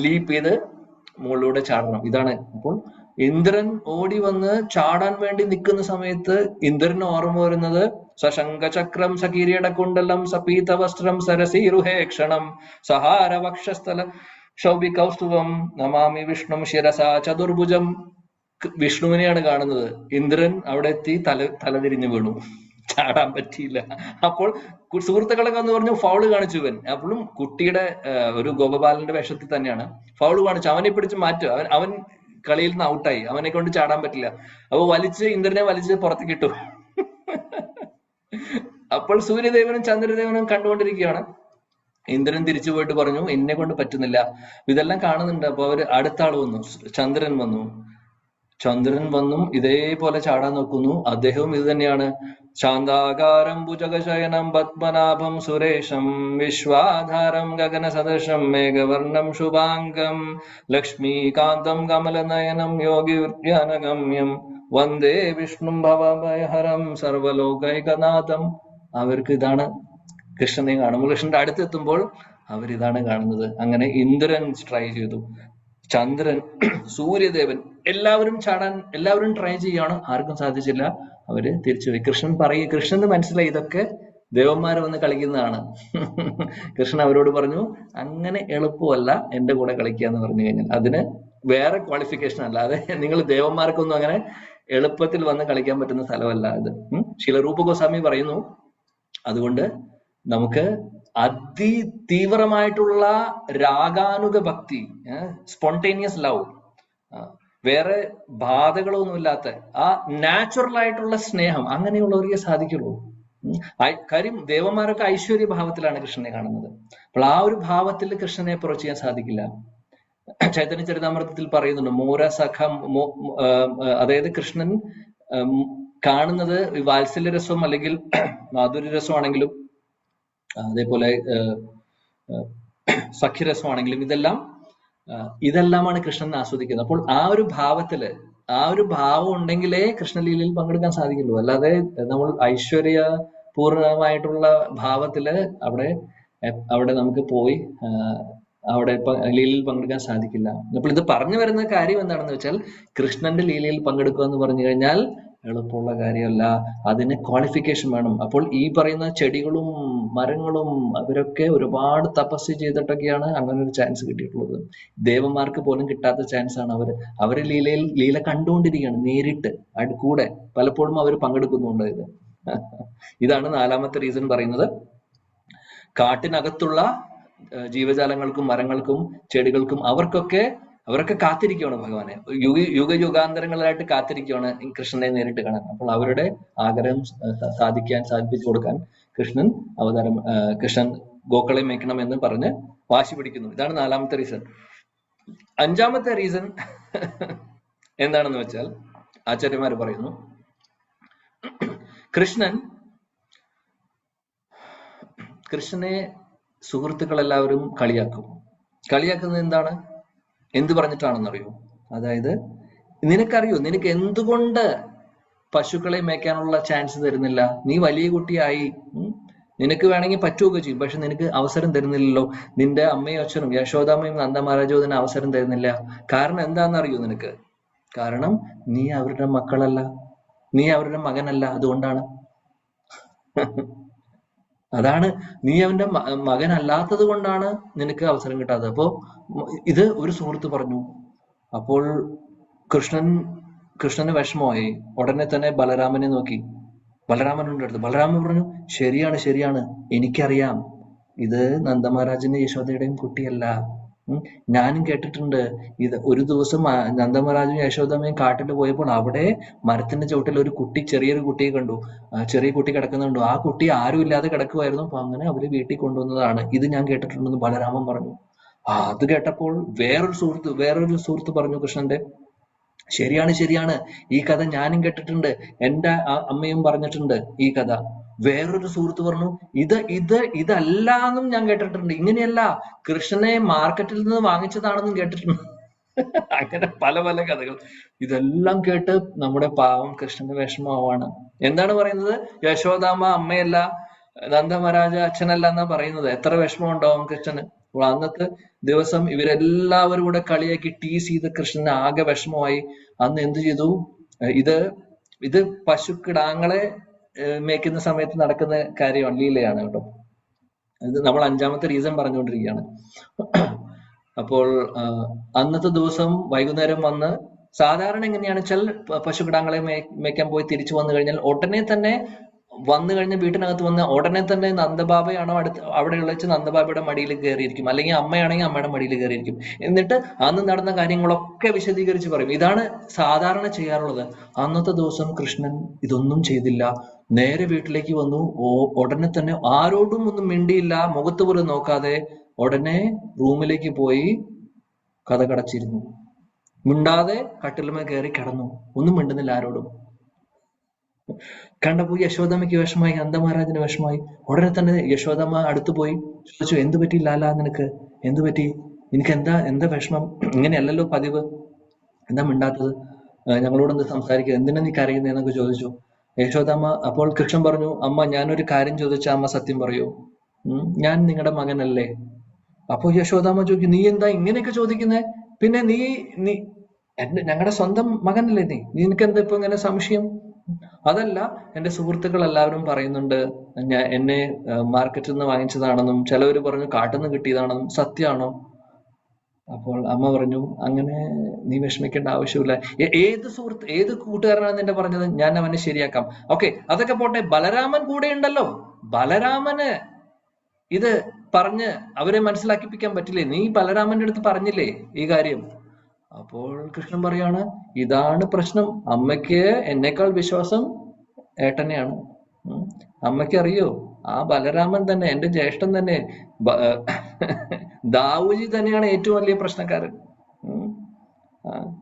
ലീപ്പ് ചെയ്ത് മുകളിലൂടെ ചാടണം. ഇതാണ്. അപ്പോൾ ഇന്ദ്രൻ ഓടി വന്ന് ചാടാൻ വേണ്ടി നിൽക്കുന്ന സമയത്ത് ഇന്ദ്രന് ഓർമ്മ വരുന്നത് സശങ്കചക്രം സകിരീടകുണ്ടലം സപീത വസ്ത്രം സരസീരുഹേക്ഷണം സഹാര വക്ഷസ്ഥല ശൗഭികൗസ്തുവം നമാമി വിഷ്ണു ശിരസാ ചതുർഭുജം. വിഷ്ണുവിനെയാണ് കാണുന്നത്. ഇന്ദ്രൻ അവിടെ എത്തി തലതിരിഞ്ഞു വീണു, ചാടാൻ പറ്റിയില്ല. അപ്പോൾ സുഹൃത്തുക്കളൊക്കെ എന്ന് പറഞ്ഞു ഫൗള് കാണിച്ചു ഇവൻ. അപ്പോഴും കുട്ടിയുടെ ഒരു ഗോപബാലന്റെ വേഷത്തിൽ തന്നെയാണ്. ഫൗള് കാണിച്ചു, അവനെ പിടിച്ച് മാറ്റുക. അവൻ കളിയിൽ നിന്ന് ഔട്ടായി, അവനെ കൊണ്ട് ചാടാൻ പറ്റില്ല. അപ്പൊ ഇന്ദ്രനെ വലിച്ച് പുറത്തേക്ക് ഇട്ടു. അപ്പോൾ സൂര്യദേവനും ചന്ദ്രദേവനും കണ്ടുകൊണ്ടിരിക്കുകയാണ്. ഇന്ദ്രൻ തിരിച്ചു പോയിട്ട് പറഞ്ഞു എന്നെ കൊണ്ട് പറ്റുന്നില്ല. ഇതെല്ലാം കാണുന്നുണ്ട്. അപ്പൊ അവര് അടുത്ത ആള് വന്നു, ചന്ദ്രൻ വന്നു ഇതേപോലെ ചാടാൻ നോക്കുന്നു. അദ്ദേഹവും ഇത് തന്നെയാണ്. ശാന്താകാരം ഭുജഗശയനം പത്മനാഭം സുരേഷം വിശ്വാധാരം ഗഗന സദൃശം മേഘവർണം ശുഭാംഗം ലക്ഷ്മീകാന്തം കമലനയനം യോഗി വിജ്ഞാനഗമ്യം വന്ദേ വിഷ്ണു ഭവഭയഹരം സർവലോകൈകനാഥം. അവർക്ക് ഇതാണ് കൃഷ്ണനെ കാണുമ്പോൾ, കൃഷ്ണന്റെ അടുത്തെത്തുമ്പോൾ അവരിതാണ് കാണുന്നത്. അങ്ങനെ ഇന്ദ്രൻ ട്രൈ ചെയ്തു, ചന്ദ്രൻ, സൂര്യദേവൻ, എല്ലാവരും ട്രൈ ചെയ്യാണ്. ആർക്കും സാധിച്ചില്ല. അവര് തിരിച്ചുപോയി. കൃഷ്ണന് മനസ്സിലായി ഇതൊക്കെ ദേവന്മാര് വന്ന് കളിക്കുന്നതാണ്. കൃഷ്ണൻ അവരോട് പറഞ്ഞു അങ്ങനെ എളുപ്പമല്ല എന്റെ കൂടെ കളിക്കുക എന്ന് പറഞ്ഞു കഴിഞ്ഞാൽ. അതിന് വേറെ ക്വാളിഫിക്കേഷൻ അല്ലാതെ നിങ്ങൾ ദേവന്മാർക്കൊന്നും അങ്ങനെ എളുപ്പത്തിൽ വന്ന് കളിക്കാൻ പറ്റുന്ന സ്ഥലമല്ല ഇത്. ശീല രൂപ ഗോസ്വാമി പറയുന്നു, അതുകൊണ്ട് നമുക്ക് തീവ്രമായിട്ടുള്ള രാഗാനുഗ ഭക്തി, സ്പോണ്ടേനിയസ് ലവ്, വേറെ ബാധകളൊന്നുമില്ലാത്ത ആ നാച്ചുറൽ ആയിട്ടുള്ള സ്നേഹം, അങ്ങനെയുള്ളവർക്ക് സാധിക്കുള്ളൂ. കാര്യം ദേവന്മാരൊക്കെ ഐശ്വര്യ ഭാവത്തിലാണ് കൃഷ്ണനെ കാണുന്നത്. അപ്പോൾ ആ ഒരു ഭാവത്തിൽ കൃഷ്ണനെ അപ്രോച്ച് ചെയ്യാൻ സാധിക്കില്ല. ചൈതന്യ ചരിതാമൃതത്തിൽ പറയുന്നുണ്ട് മോരസഖം, അതായത് കൃഷ്ണൻ കാണുന്നത് വാത്സല്യരസം അല്ലെങ്കിൽ മാധുര്യരസമാണെങ്കിലും അതേപോലെ സഖ്യരസമാണെങ്കിലും ഇതെല്ലാമാണ് കൃഷ്ണൻ ആസ്വദിക്കുന്നത്. അപ്പോൾ ആ ഒരു ഭാവം ഉണ്ടെങ്കിലേ കൃഷ്ണലീലയിൽ പങ്കെടുക്കാൻ സാധിക്കുള്ളൂ. അല്ലാതെ നമ്മൾ ഐശ്വര്യപൂർണമായിട്ടുള്ള ഭാവത്തില് അവിടെ നമുക്ക് പോയി അവിടെ ലീലയിൽ പങ്കെടുക്കാൻ സാധിക്കില്ല. അപ്പോൾ ഇത് പറഞ്ഞു വരുന്ന കാര്യം എന്താണെന്ന് വെച്ചാൽ, കൃഷ്ണന്റെ ലീലയിൽ പങ്കെടുക്കുക എന്ന് പറഞ്ഞു കഴിഞ്ഞാൽ എളുപ്പമുള്ള കാര്യമല്ല. അതിന് ക്വാളിഫിക്കേഷൻ വേണം. അപ്പോൾ ഈ പറയുന്ന ചെടികളും മരങ്ങളും അവരൊക്കെ ഒരുപാട് തപസ് ചെയ്തിട്ടൊക്കെയാണ് അങ്ങനെ ഒരു ചാൻസ് കിട്ടിയിട്ടുള്ളത്. ദേവന്മാർക്ക് പോലും കിട്ടാത്ത ചാൻസ് ആണ്. അവര് ലീല കണ്ടുകൊണ്ടിരിക്കുകയാണ് നേരിട്ട് കൂടെ. പലപ്പോഴും അവർ പങ്കെടുക്കുന്നുണ്ട്. ഇതാണ് നാലാമത്തെ റീസൺ പറയുന്നത്. കാട്ടിനകത്തുള്ള ജീവജാലങ്ങൾക്കും മരങ്ങൾക്കും ചെടികൾക്കും അവരൊക്കെ കാത്തിരിക്കുകയാണ് ഭഗവാനെ. യുഗാന്തരങ്ങളായിട്ട് കാത്തിരിക്കുകയാണ് കൃഷ്ണനെ നേരിട്ട് കാണാൻ. അപ്പോൾ അവരുടെ ആഗ്രഹം സാധിപ്പിച്ചു കൊടുക്കാൻ കൃഷ്ണൻ ഗോക്കളെ മേയ്ക്കണം എന്ന് പറഞ്ഞ് വാശി പിടിക്കുന്നു. ഇതാണ് നാലാമത്തെ റീസൺ. അഞ്ചാമത്തെ റീസൺ എന്താണെന്ന് വെച്ചാൽ, ആചാര്യന്മാർ പറയുന്നു, കൃഷ്ണനെ സുഹൃത്തുക്കൾ എല്ലാവരും കളിയാക്കുന്നത് എന്ത് പറഞ്ഞിട്ടാണെന്നറിയോ? അതായത് നിനക്ക് എന്തുകൊണ്ട് പശുക്കളെ മേയ്ക്കാനുള്ള ചാൻസ് തരുന്നില്ല? നീ വലിയ കുട്ടിയായി, നിനക്ക് വേണമെങ്കിൽ പറ്റുകയൊക്കെ ചെയ്യും, പക്ഷെ നിനക്ക് അവസരം തരുന്നില്ലല്ലോ. നിന്റെ അമ്മയും അച്ഛനും യശോദാമ്മയും നന്ദമഹാരാജും അതിന് അവസരം തരുന്നില്ല. കാരണം എന്താണെന്നറിയോ നിനക്ക്? കാരണം നീ അവരുടെ മക്കളല്ല, നീ അവരുടെ മകനല്ല. അതുകൊണ്ടാണ്. നീ അവന്റെ മകനല്ലാത്തത് കൊണ്ടാണ് നിനക്ക് അവസരം കിട്ടാത്തത്. അപ്പോ ഇത് ഒരു സുഹൃത്ത് പറഞ്ഞു. അപ്പോൾ കൃഷ്ണന് വിഷമമായി. ഉടനെ തന്നെ ബലരാമനെ നോക്കി. ബലരാമനുണ്ട് അടുത്ത്. ബലരാമൻ പറഞ്ഞു, ശരിയാണ്, എനിക്കറിയാം, ഇത് നന്ദമഹാരാജന്റെ യശോദയുടെയും കുട്ടിയല്ല. ഞാനും കേട്ടിട്ടുണ്ട്. ഒരു ദിവസം നന്ദമഹാരാജും യശോദമ്മയും കാട്ടിൽ പോയപ്പോൾ അവിടെ മരത്തിന്റെ ചുവട്ടിൽ ഒരു ചെറിയൊരു കുട്ടിയെ കണ്ടു. ചെറിയ കുട്ടി കിടക്കുന്നുണ്ടോ? ആ കുട്ടി ആരും ഇല്ലാതെ കിടക്കുമായിരുന്നു. അപ്പൊ അങ്ങനെ അവര് വീട്ടിൽ കൊണ്ടുവന്നതാണ്. ഇത് ഞാൻ കേട്ടിട്ടുണ്ടെന്ന് ബലരാമൻ പറഞ്ഞു. അത് കേട്ടപ്പോൾ വേറൊരു സുഹൃത്ത് പറഞ്ഞു കൃഷ്ണന്റെ, ശരിയാണ് ശരിയാണ്, ഈ കഥ ഞാനും കേട്ടിട്ടുണ്ട്, എന്റെ അമ്മയും പറഞ്ഞിട്ടുണ്ട് ഈ കഥ. വേറൊരു സുഹൃത്ത് പറഞ്ഞു, ഇതല്ലാന്നും ഞാൻ കേട്ടിട്ടുണ്ട്, ഇങ്ങനെയല്ല, കൃഷ്ണനെ മാർക്കറ്റിൽ നിന്ന് വാങ്ങിച്ചതാണെന്നും കേട്ടിട്ടുണ്ട്. അങ്ങനെ പല പല കഥകൾ. ഇതെല്ലാം കേട്ട് നമ്മുടെ പാവം കൃഷ്ണന് വിഷമമാണ്. എന്താണ് പറയുന്നത്? യശോദാമ്മ അമ്മയല്ല, നന്ദമഹാരാജ അച്ഛനല്ല എന്നാ പറയുന്നത്. എത്ര വിഷമം ഉണ്ടാവും കൃഷ്ണന്. അപ്പോൾ അന്നത്തെ ദിവസം ഇവരെല്ലാവരും കൂടെ കളിയാക്കി ടീസ് ചെയ്ത് കൃഷ്ണന് ആകെ വിഷമമായി. അന്ന് എന്ത് ചെയ്തു? ഇത് ഇത് പശുക്കിടാങ്ങളെ മേയ്ക്കുന്ന സമയത്ത് നടക്കുന്ന കാര്യമാണ്, ലീലയാണ് കേട്ടോ. ഇത് നമ്മൾ 5ാമത്തെ റീസൺ പറഞ്ഞുകൊണ്ടിരിക്കുകയാണ്. അപ്പോൾ അന്നത്തെ ദിവസം വൈകുന്നേരം വന്ന്, സാധാരണ എങ്ങനെയാണെന്ന് വെച്ചാൽ പശുക്കിടാങ്ങളെ മേയ്ക്കാൻ പോയി തിരിച്ചു വന്നു കഴിഞ്ഞാൽ ഉടനെ തന്നെ വന്നു കഴിഞ്ഞ വീട്ടിനകത്ത് വന്ന് ഉടനെ തന്നെ നന്ദബാബയാണോ അവിടെയുള്ള വെച്ച് നന്ദബാബയുടെ മടിയിൽ കയറിയിരിക്കും, അല്ലെങ്കിൽ അമ്മയാണെങ്കിൽ അമ്മയുടെ മടിയിൽ കയറിയിരിക്കും. എന്നിട്ട് അന്ന് നടന്ന കാര്യങ്ങളൊക്കെ വിശദീകരിച്ച് പറയും. ഇതാണ് സാധാരണ ചെയ്യാറുള്ളത്. അന്നത്തെ ദിവസം കൃഷ്ണൻ ഇതൊന്നും ചെയ്തില്ല. നേരെ വീട്ടിലേക്ക് വന്നു. ഉടനെ തന്നെ ആരോടും ഒന്നും മിണ്ടിയില്ല, മുഖത്ത് പോലും നോക്കാതെ ഉടനെ റൂമിലേക്ക് പോയി കഥ കടച്ചിരുന്നു. മിണ്ടാതെ കട്ടിലുമേ കയറി കിടന്നു. ഒന്നും മിണ്ടുന്നില്ല ആരോടും. കണ്ടപ്പോ യശോദമ്മയ്ക്ക് വിഷമായി, നന്ദമഹാരാജന് വിഷമായി. ഉടനെ തന്നെ യശോദമ്മ അടുത്ത് പോയി ചോദിച്ചു, എന്തു പറ്റി ലാല, നിനക്ക് എന്തു പറ്റി? നിനക്ക് എന്താ വിഷമം? ഇങ്ങനെയല്ലല്ലോ പതിവ്, എന്താ മിണ്ടാത്തത്? ഞങ്ങളോടൊന്ന് സംസാരിക്കുക, എന്തിനാ നീ കരയുന്നതെന്നൊക്കെ ചോദിച്ചു യശോദമ്മ. അപ്പോൾ കൃഷ്ണൻ പറഞ്ഞു, അമ്മ ഞാനൊരു കാര്യം ചോദിച്ചാൽ അമ്മ സത്യം പറയൂ? ഞാൻ നിങ്ങളുടെ മകനല്ലേ? അപ്പൊ യശോദാമ്മ ചോദിക്കും, നീ എന്താ ഇങ്ങനെയൊക്കെ ചോദിക്കുന്നേ? പിന്നെ നീ ഞങ്ങളുടെ സ്വന്തം മകനല്ലേ നീ, നിനക്ക് എന്താ ഇപ്പൊ ഇങ്ങനെ സംശയം? അതല്ല, എന്റെ സുഹൃത്തുക്കൾ എല്ലാവരും പറയുന്നുണ്ട് എന്നെ മാർക്കറ്റിൽ നിന്ന് വാങ്ങിച്ചതാണെന്നും, ചിലവര് പറഞ്ഞു കാട്ടിൽ നിന്ന് കിട്ടിയതാണെന്നും, സത്യമാണോ? അപ്പോൾ അമ്മ പറഞ്ഞു, അങ്ങനെ നീ വിഷമിക്കേണ്ട ആവശ്യമില്ല. ഏത് കൂട്ടുകാരനാണ് നിന്റെ പറഞ്ഞത്? ഞാൻ അവനെ ശരിയാക്കാം. ഓക്കെ, അതൊക്കെ പോട്ടെ, ബലരാമൻ കൂടെ ഉണ്ടല്ലോ, ബലരാമന് ഇത് പറഞ്ഞ് അവരെ മനസ്സിലാക്കിപ്പിക്കാൻ പറ്റില്ലേ? നീ ബലരാമന്റെ അടുത്ത് പറഞ്ഞില്ലേ ഈ കാര്യം? അപ്പോൾ കൃഷ്ണൻ പറയാണ്, ഇതാണ് പ്രശ്നം, അമ്മയ്ക്ക് എന്നേക്കാൾ വിശ്വാസം ഏട്ടനെയാണ്. അമ്മയ്ക്ക് അറിയോ, ആ ബലരാമൻ തന്നെ, എന്റെ ജ്യേഷ്ഠൻ തന്നെ, ദാവുജി തന്നെയാണ് ഏറ്റവും വലിയ പ്രശ്നക്കാരൻ.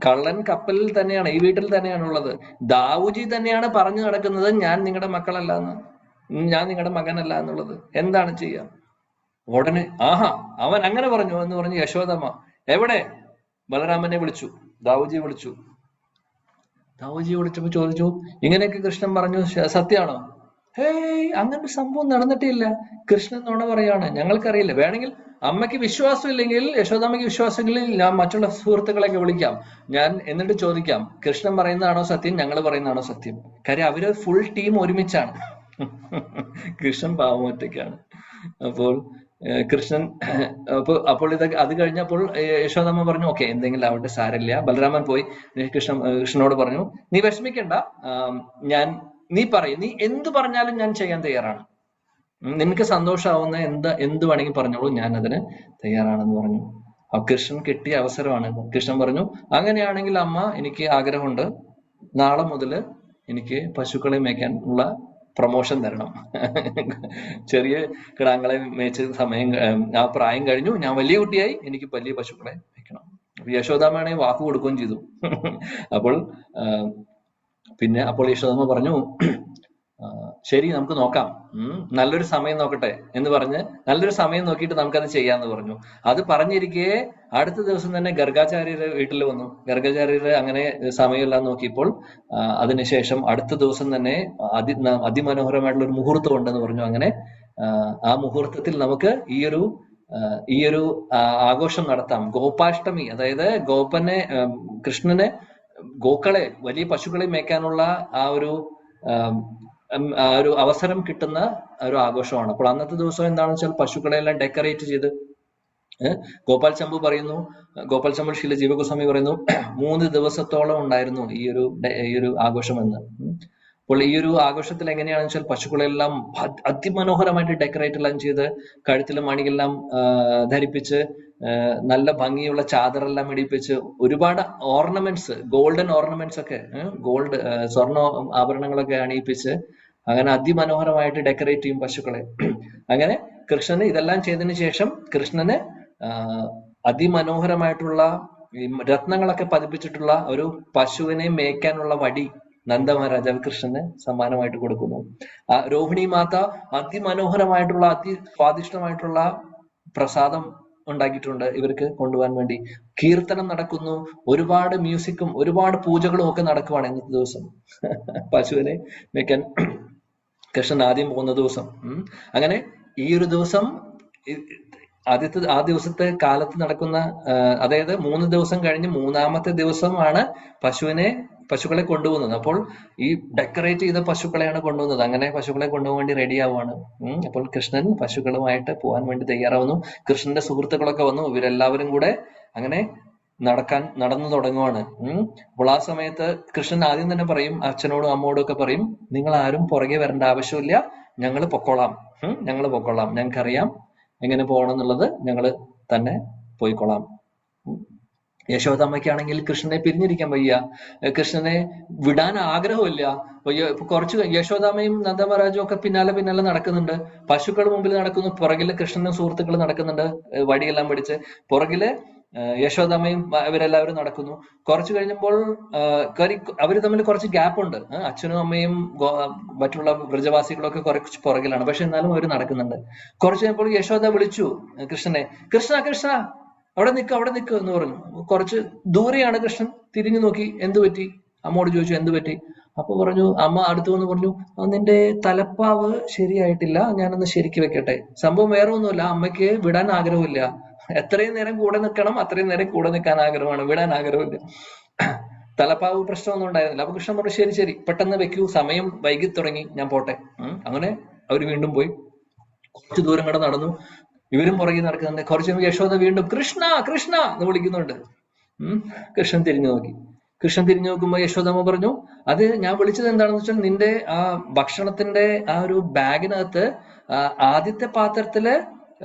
കള്ളൻ കപ്പലിൽ തന്നെയാണ്, ഈ വീട്ടിൽ തന്നെയാണ് ഉള്ളത്. ദാവുജി തന്നെയാണ് പറഞ്ഞു നടക്കുന്നത് ഞാൻ നിങ്ങളുടെ മക്കളല്ല എന്ന്, ഞാൻ നിങ്ങളുടെ മകനല്ല എന്നുള്ളത്. എന്താണ് ചെയ്യാ? ഉടനെ ആഹാ, അവൻ അങ്ങനെ പറഞ്ഞു എന്ന് പറഞ്ഞ് യശോദമ്മ എവിടെ? ബലരാമനെ വിളിച്ചു, ദാവുജിയെ വിളിച്ചു. ദാവുജിയെ വിളിച്ചപ്പോ ചോദിച്ചു, ഇങ്ങനെയൊക്കെ കൃഷ്ണൻ പറഞ്ഞു, സത്യമാണോ? ഹേയ്, അങ്ങനെ സംഭവം നടന്നിട്ടില്ല, കൃഷ്ണൻ നുണ പറയാണ്, ഞങ്ങൾക്കറിയില്ല. വേണമെങ്കിൽ അമ്മയ്ക്ക് വിശ്വാസം ഇല്ലെങ്കിൽ, യശോദാമ്മയ്ക്ക് വിശ്വാസമില്ലെങ്കിൽ ഞാൻ മറ്റുള്ള സുഹൃത്തുക്കളെയൊക്കെ വിളിക്കാം, ഞാൻ എന്നിട്ട് ചോദിക്കാം, കൃഷ്ണൻ പറയുന്നതാണോ സത്യം, ഞങ്ങൾ പറയുന്നതാണോ സത്യം? കാര്യം അവര് ഫുൾ ടീം ഒരുമിച്ചാണ്. കൃഷ്ണൻ പാവം ഒറ്റയ്ക്കാണ്. അപ്പോൾ കൃഷ്ണൻ അപ്പോൾ ഇതൊക്കെ അത് കഴിഞ്ഞപ്പോൾ യശോദാമ്മ പറഞ്ഞു, ഓക്കെ എന്തെങ്കിലും ആവട്ടെ, സാരമില്ല. ബലരാമൻ പോയി കൃഷ്ണനോട് പറഞ്ഞു, നീ വിഷമിക്കണ്ട, നീ പറയും, നീ എന്ത് പറഞ്ഞാലും ഞാൻ ചെയ്യാൻ തയ്യാറാണ്, നിനക്ക് സന്തോഷമാവുന്ന എന്ത് വേണമെങ്കിൽ പറഞ്ഞോളൂ, ഞാൻ അതിന് തയ്യാറാണെന്ന് പറഞ്ഞു. അപ്പൊ കൃഷ്ണൻ കിട്ടിയ അവസരമാണ്. കൃഷ്ണൻ പറഞ്ഞു, അങ്ങനെയാണെങ്കിൽ അമ്മ, എനിക്ക് ആഗ്രഹമുണ്ട്, നാളെ മുതൽ എനിക്ക് പശുക്കളെ മേയ്ക്കാൻ ഉള്ള പ്രൊമോഷൻ തരണം. ചെറിയ കിടാങ്ങളെ മേച്ച സമയം, ആ പ്രായം കഴിഞ്ഞു, ഞാൻ വലിയ കുട്ടിയായി, എനിക്ക് വലിയ പശുക്കളെ വെക്കണം. യശോദാമ്മയാണെങ്കിൽ വാക്ക് കൊടുക്കുകയും ചെയ്തു. അപ്പോൾ യശോദാമ്മ പറഞ്ഞു, ശരി നമുക്ക് നോക്കാം, നല്ലൊരു സമയം നോക്കട്ടെ എന്ന് പറഞ്ഞ് നല്ലൊരു സമയം നോക്കിയിട്ട് നമുക്കത് ചെയ്യാന്ന് പറഞ്ഞു. അത് പറഞ്ഞിരിക്കെ അടുത്ത ദിവസം തന്നെ ഗർഗാചാര്യര് വീട്ടിൽ വന്നു. ഗർഗാചാര്യര് അങ്ങനെ സമയമെല്ലാം നോക്കിയപ്പോൾ അതിനുശേഷം അടുത്ത ദിവസം തന്നെ അതിമനോഹരമായിട്ടുള്ള ഒരു മുഹൂർത്തം ഉണ്ടെന്ന് പറഞ്ഞു. അങ്ങനെ ആ മുഹൂർത്തത്തിൽ നമുക്ക് ഈ ഒരു ആഘോഷം നടത്താം. ഗോപാഷ്ടമി, അതായത് കൃഷ്ണനെ ഗോക്കളെ, വലിയ പശുക്കളെ മേയ്ക്കാനുള്ള ആ ഒരു അവസരം കിട്ടുന്ന ഒരു ആഘോഷമാണ്. അപ്പോൾ അന്നത്തെ ദിവസം എന്താണെന്ന് വെച്ചാൽ പശുക്കളെ എല്ലാം ഡെക്കറേറ്റ് ചെയ്ത്, ഗോപാൽ ചമ്പു പറയുന്നു, ഗോപാൽ ചമ്പു ശീല ജീവഗോസ്വാമി പറയുന്നു, 3 ദിവസത്തോളം ഉണ്ടായിരുന്നു ഈ ഒരു ആഘോഷം എന്ന്. അപ്പോൾ ഈ ഒരു ആഘോഷത്തിൽ എങ്ങനെയാണെന്ന് വെച്ചാൽ പശുക്കളെല്ലാം അതിമനോഹരമായിട്ട് ഡെക്കറേറ്റ് എല്ലാം ചെയ്ത്, കഴുത്തിലെ മണികളെല്ലാം ധരിപ്പിച്ച്, നല്ല ഭംഗിയുള്ള ചാദറെല്ലാം ഇടിപ്പിച്ച്, ഒരുപാട് ഓർണമെന്റ്സ്, ഗോൾഡൻ ഓർണമെന്റ്സ് ഒക്കെ, സ്വർണ്ണ ആഭരണങ്ങളൊക്കെ അണിയിപ്പിച്ച്, അങ്ങനെ അതിമനോഹരമായിട്ട് ഡെക്കറേറ്റ് ചെയ്യും പശുക്കളെ. അങ്ങനെ കൃഷ്ണന് ഇതെല്ലാം ചെയ്തതിന് ശേഷം കൃഷ്ണന് അതിമനോഹരമായിട്ടുള്ള ഈ രത്നങ്ങളൊക്കെ പതിപ്പിച്ചിട്ടുള്ള ഒരു പശുവിനെ മേയ്ക്കാനുള്ള വടി നന്ദമഹാരാജാവ് കൃഷ്ണന് സമ്മാനമായിട്ട് കൊടുക്കുന്നു. രോഹിണി മാത അതിമനോഹരമായിട്ടുള്ള സ്വാദിഷ്ടമായിട്ടുള്ള പ്രസാദം ഉണ്ടാക്കിയിട്ടുണ്ട് ഇവർക്ക് കൊണ്ടുപോകാൻ വേണ്ടി. കീർത്തനം നടക്കുന്നു, ഒരുപാട് മ്യൂസിക്കും ഒരുപാട് പൂജകളും ഒക്കെ നടക്കുവാണ് ഇന്നത്തെ ദിവസം. പശുവിനെ മേയ്ക്കാൻ കൃഷ്ണൻ ആദ്യം പോകുന്ന ദിവസം. അങ്ങനെ ഈ ഒരു ദിവസം ആ ദിവസത്തെ കാലത്ത് നടക്കുന്ന, അതായത് 3 ദിവസം കഴിഞ്ഞ് 3-ാമത്തെ ദിവസമാണ് പശുക്കളെ കൊണ്ടുപോകുന്നത്. അപ്പോൾ ഈ ഡെക്കറേറ്റ് ചെയ്ത പശുക്കളെയാണ് കൊണ്ടുപോകുന്നത്. അങ്ങനെ പശുക്കളെ കൊണ്ടുപോകാൻ വേണ്ടി റെഡി ആവുകയാണ്. അപ്പോൾ കൃഷ്ണൻ പശുക്കളുമായിട്ട് പോകാൻ വേണ്ടി തയ്യാറാവുന്നു. കൃഷ്ണന്റെ സുഹൃത്തുക്കളൊക്കെ വന്നു. ഇവരെല്ലാവരും കൂടെ അങ്ങനെ നടന്നു തുടങ്ങുവാണ്. അപ്പോൾ ആ സമയത്ത് കൃഷ്ണൻ ആദ്യം തന്നെ പറയും, അച്ഛനോടും അമ്മോടും ഒക്കെ പറയും, നിങ്ങൾ ആരും പുറകെ വരേണ്ട ആവശ്യമില്ല, ഞങ്ങൾ പൊക്കോളാം, ഞങ്ങൾക്കറിയാം എങ്ങനെ പോകണം എന്നുള്ളത്, ഞങ്ങൾ തന്നെ പോയിക്കൊള്ളാം. യശോദാമ്മയ്ക്കാണെങ്കിൽ കൃഷ്ണനെ പിരിഞ്ഞിരിക്കാൻ വയ്യ, കൃഷ്ണനെ വിടാൻ ആഗ്രഹമില്ല. കുറച്ച് യശോദാമ്മയും നന്ദമഹാരാജും ഒക്കെ പിന്നാലെ നടക്കുന്നുണ്ട്. പശുക്കൾ മുമ്പിൽ നടക്കുന്നു, പുറകില് കൃഷ്ണനും സുഹൃത്തുക്കൾ നടക്കുന്നുണ്ട് വടിയെല്ലാം പിടിച്ച്. പുറകില് യശോദാമ്മയും ഇവരെല്ലാവരും നടക്കുന്നു. കുറച്ചു കഴിഞ്ഞപ്പോൾ അവര് തമ്മിൽ കുറച്ച് ഗ്യാപ്പ് ഉണ്ട്. അച്ഛനും അമ്മയും മറ്റുള്ള വ്രജവാസികളൊക്കെ കുറച്ച് പുറകിലാണ്. പക്ഷെ എന്നാലും അവർ നടക്കുന്നുണ്ട്. കുറച്ചു കഴിഞ്ഞപ്പോൾ യശോദ വിളിച്ചു കൃഷ്ണനെ, കൃഷ്ണ അവിടെ നിൽക്ക് എന്ന് പറഞ്ഞു. കുറച്ച് ദൂരെയാണ് കൃഷ്ണൻ. തിരിഞ്ഞു നോക്കി, എന്തു പറ്റി? അമ്മോട് ചോദിച്ചു, എന്തു പറ്റി? അപ്പൊ പറഞ്ഞു, അമ്മ അടുത്തു വന്ന് പറഞ്ഞു, നിന്റെ തലപ്പാവ് ശരിയായിട്ടില്ല, ഞാനൊന്ന് ശരിക്ക് വെക്കട്ടെ. സംഭവം വേറെ ഒന്നുമില്ല, അമ്മയ്ക്ക് വിടാൻ ആഗ്രഹമില്ല. എത്രയും നേരം കൂടെ നിൽക്കണം, അത്രയും നേരം കൂടെ നിൽക്കാൻ ആഗ്രഹമാണ്, വിടാൻ ആഗ്രഹമില്ല. തലപ്പാവ് പ്രശ്നമൊന്നും ഉണ്ടായിരുന്നില്ല. അപ്പൊ കൃഷ്ണൻ പറഞ്ഞു, ശരി പെട്ടെന്ന് വെക്കൂ, സമയം വൈകി തുടങ്ങി, ഞാൻ പോട്ടെ. അങ്ങനെ അവര് വീണ്ടും പോയി. കുറച്ചു ദൂരം കൂടെ നടന്നു. ഇവരും പുറകെ നടക്കുന്നുണ്ട്. കുറച്ച് യശോദ വീണ്ടും കൃഷ്ണ എന്ന് വിളിക്കുന്നുണ്ട്. കൃഷ്ണൻ തിരിഞ്ഞു നോക്കുമ്പോ യശോദമ്മ പറഞ്ഞു, അത് ഞാൻ വിളിച്ചത് എന്താണെന്ന് വെച്ചാൽ, നിന്റെ ആ ഭക്ഷണത്തിന്റെ ആ ഒരു ബാഗിനകത്ത് ആദ്യത്തെ പാത്രത്തില്